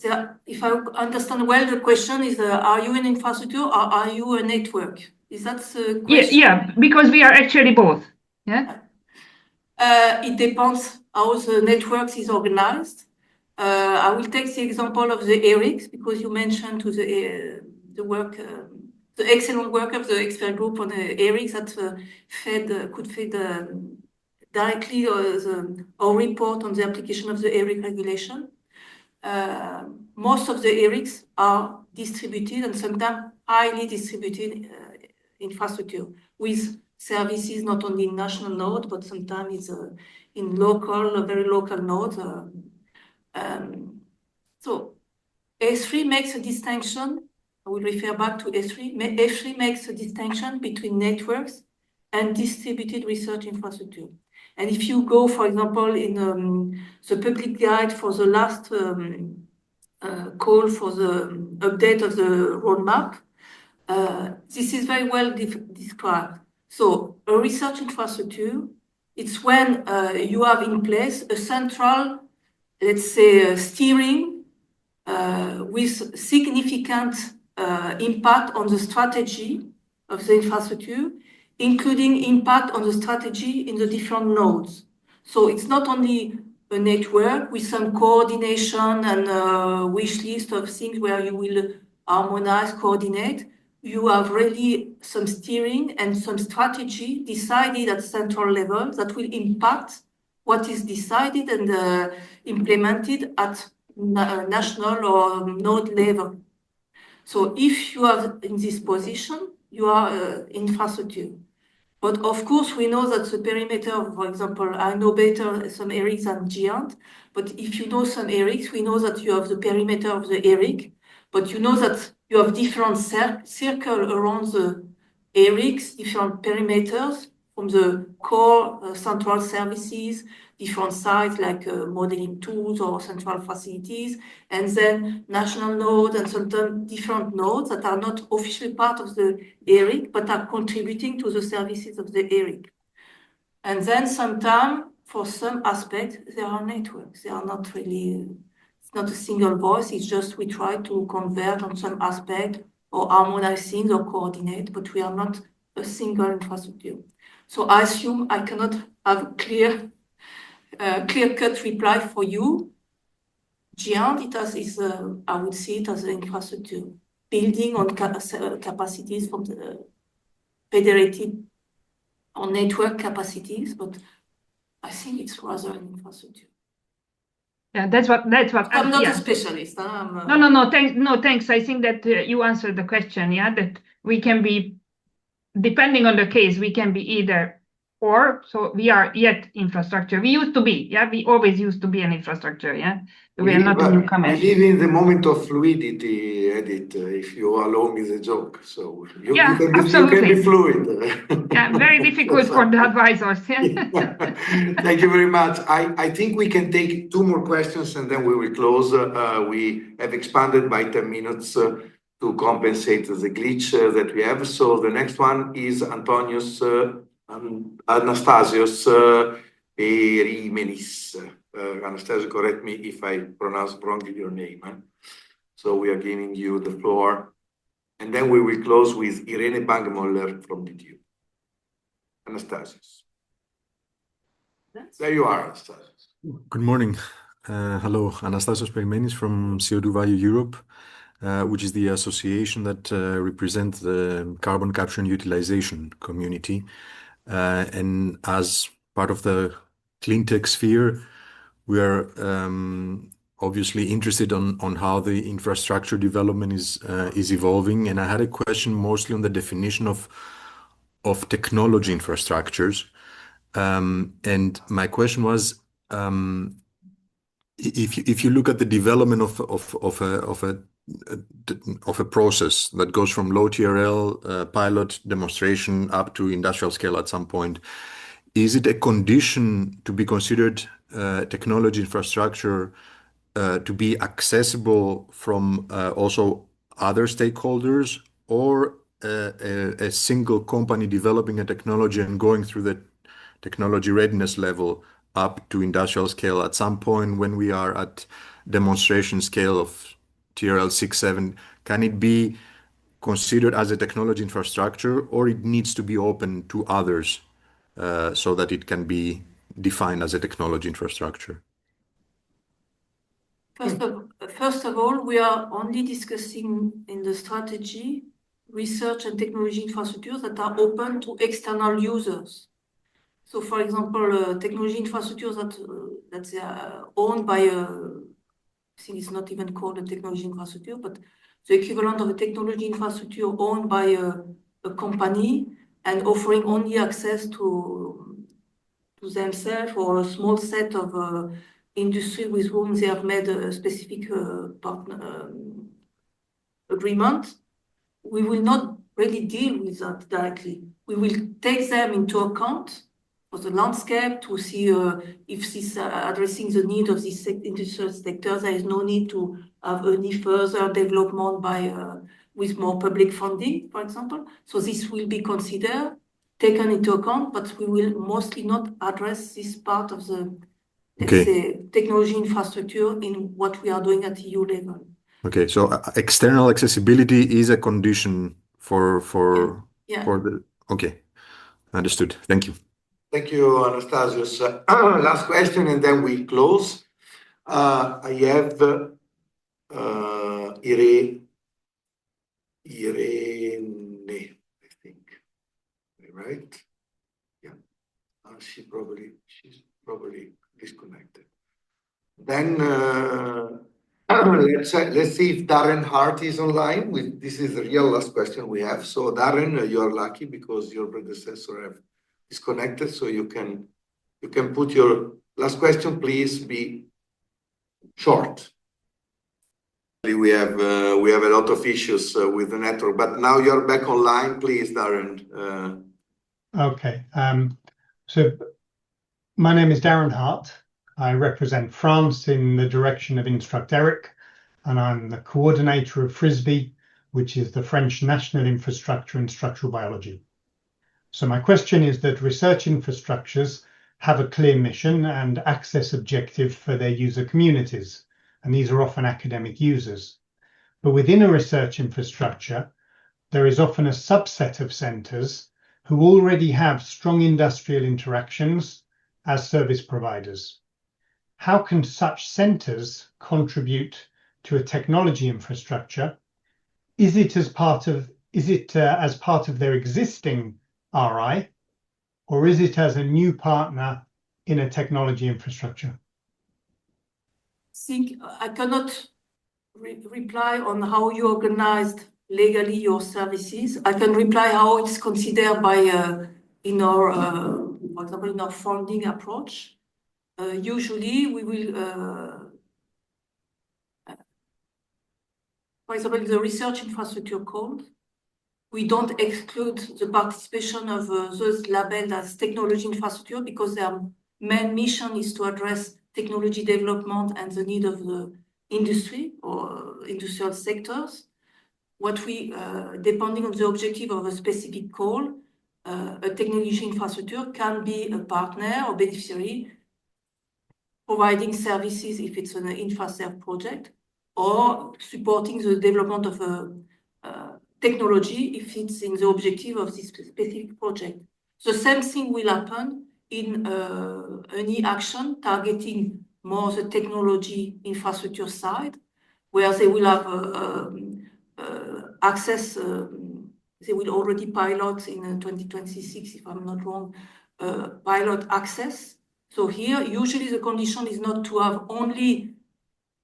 if I understand well, the question is, are you an infrastructure or are you a network? Is that the question? Yeah, because we are actually both. Yeah. It depends how the networks is organized. I will take the example of the ERICS because you mentioned to the work, the excellent work of the expert group on the ERICS that could feed directly our report on the application of the ERIC regulation. Most of the ERICS are distributed and sometimes highly distributed infrastructure with services not only in national node, but sometimes it's in local, very local nodes. So S3 makes a distinction. I will refer back to S3. S3 makes a distinction between networks and distributed research infrastructure. And if you go, for example, in the public guide for the last call for the update of the roadmap, this is very well described. So a research infrastructure, it's when you have in place a central, let's say, steering with significant impact on the strategy of the infrastructure, including impact on the strategy in the different nodes. So it's not only a network with some coordination and a wish list of things where you will harmonize, coordinate. You have really some steering and some strategy decided at central level that will impact what is decided and implemented at national or node level. So if you are in this position, you are infrastructure. But of course, we know that the perimeter, for example, I know better some ERICs than Giant, but if you know some ERICs, we know that you have the perimeter of the ERIC, but you know that you have different circle around the ERICs, different perimeters from the core central services, different sites like modeling tools or central facilities, and then national nodes and sometimes different nodes that are not officially part of the ERIC, but are contributing to the services of the ERIC. And then sometimes, for some aspects, there are networks. They are not really, it's not a single voice, it's just we try to convert on some aspect or harmonize things or coordinate, but we are not a single infrastructure. So I assume I cannot have a clear-cut reply for you. Giant, I would see it as an infrastructure, building on capacities from the federated or network capacities, but I think it's rather an infrastructure. Yeah, that's what. I'm not yeah. a specialist. No, thanks. I think that you answered the question. Yeah, that we can be, depending on the case, we can be either or. So we are yet infrastructure. We used to be. Yeah, we always used to be an infrastructure. Yeah, we are not a newcomer. We live in the moment of fluidity, Edith, if you allow me the joke. So you can be fluid. Yeah, very difficult for the advisors. Thank you very much. I think we can take two more questions and then we will close. We have expanded by 10 minutes to compensate the glitch that we have. So the next one is Anastasios Perimenis. Anastasia, correct me if I pronounce wrongly your name. So we are giving you the floor. And then we will close with Irene Bangmoller from the DTU. Anastasios. There you are, Anastasios. Good morning. Hello, Anastasios Perimenis from CO2 Value Europe, which is the association that represents the carbon capture and utilization community. And as part of the clean tech sphere, we are obviously interested on how the infrastructure development is evolving, and I had a question mostly on the definition of technology infrastructures. And my question was, if you look at the development of a process that goes from low TRL pilot demonstration up to industrial scale at some point, is it a condition to be considered technology infrastructure to be accessible from also other stakeholders, or a single company developing a technology and going through the technology readiness level up to industrial scale at some point when we are at demonstration scale of TRL 6, 7, can it be considered as a technology infrastructure, or it needs to be open to others so that it can be defined as a technology infrastructure? First of all, we are only discussing in the strategy research and technology infrastructures that are open to external users. So, for example, technology infrastructures that are owned by I think it's not even called a technology infrastructure, but the equivalent of a technology infrastructure owned by a company and offering only access to themselves or a small set of industry with whom they have made a specific partner agreement. We will not really deal with that directly. We will take them into account for the landscape to see if this addressing the need of this industrial sector. There is no need to have any further development with more public funding, for example. So this will be considered, taken into account, but we will mostly not address this part of the, let's say, technology infrastructure in what we are doing at EU level. Okay, so external accessibility is a condition for the. Okay, understood. Thank you. Thank you, Anastasios. Last question, and then we close. I have Irene, I think. Right? Yeah. She's probably disconnected. Then let's see if Darren Hart is online. This is the real last question we have. So Darren, you are lucky because your predecessor have disconnected, so you can put your last question. Please be short. We have a lot of issues with the network, but now you're back online. Please, Darren. Okay. So my name is Darren Hart. I represent France in the direction of Instruct Eric, and I'm the coordinator of FRISBY, which is the French National Infrastructure in Structural Biology. So my question is that research infrastructures have a clear mission and access objective for their user communities, and these are often academic users. But within a research infrastructure, there is often a subset of centres who already have strong industrial interactions as service providers. How can such centres contribute to a technology infrastructure? Is it as part of their existing RI, or is it as a new partner in a technology infrastructure? I cannot reply on how you organized legally your services. I can reply how it's considered by in our, for example, in our funding approach. Usually, we will, for example, the research infrastructure code, we don't exclude the participation of those labeled as technology infrastructure because their main mission is to address technology development and the need of the industry or industrial sectors. What we, depending on the objective of a specific call, a technology infrastructure can be a partner or beneficiary providing services if it's an InfraServe project, or supporting the development of a technology if it's in the objective of this specific project. The same thing will happen in any action targeting more the technology infrastructure side, where they will have access, they will already pilot in 2026, if I'm not wrong, pilot access. So here, usually the condition is not to have only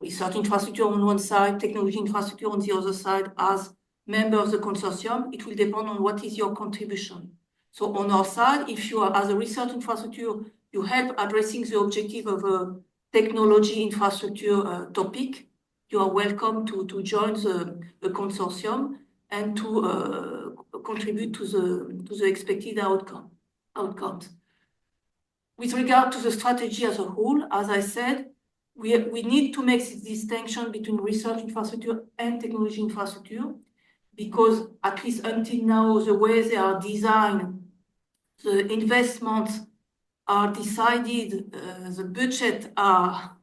research infrastructure on one side, technology infrastructure on the other side as member of the consortium. It will depend on what is your contribution. So on our side, if you are as a research infrastructure, you help addressing the objective of a technology infrastructure topic, you are welcome to join the consortium and to contribute to the expected outcomes. With regard to the strategy as a whole, as I said, we need to make this distinction between research infrastructure and technology infrastructure, because at least until now, the way they are designed, the investments are decided, the budget are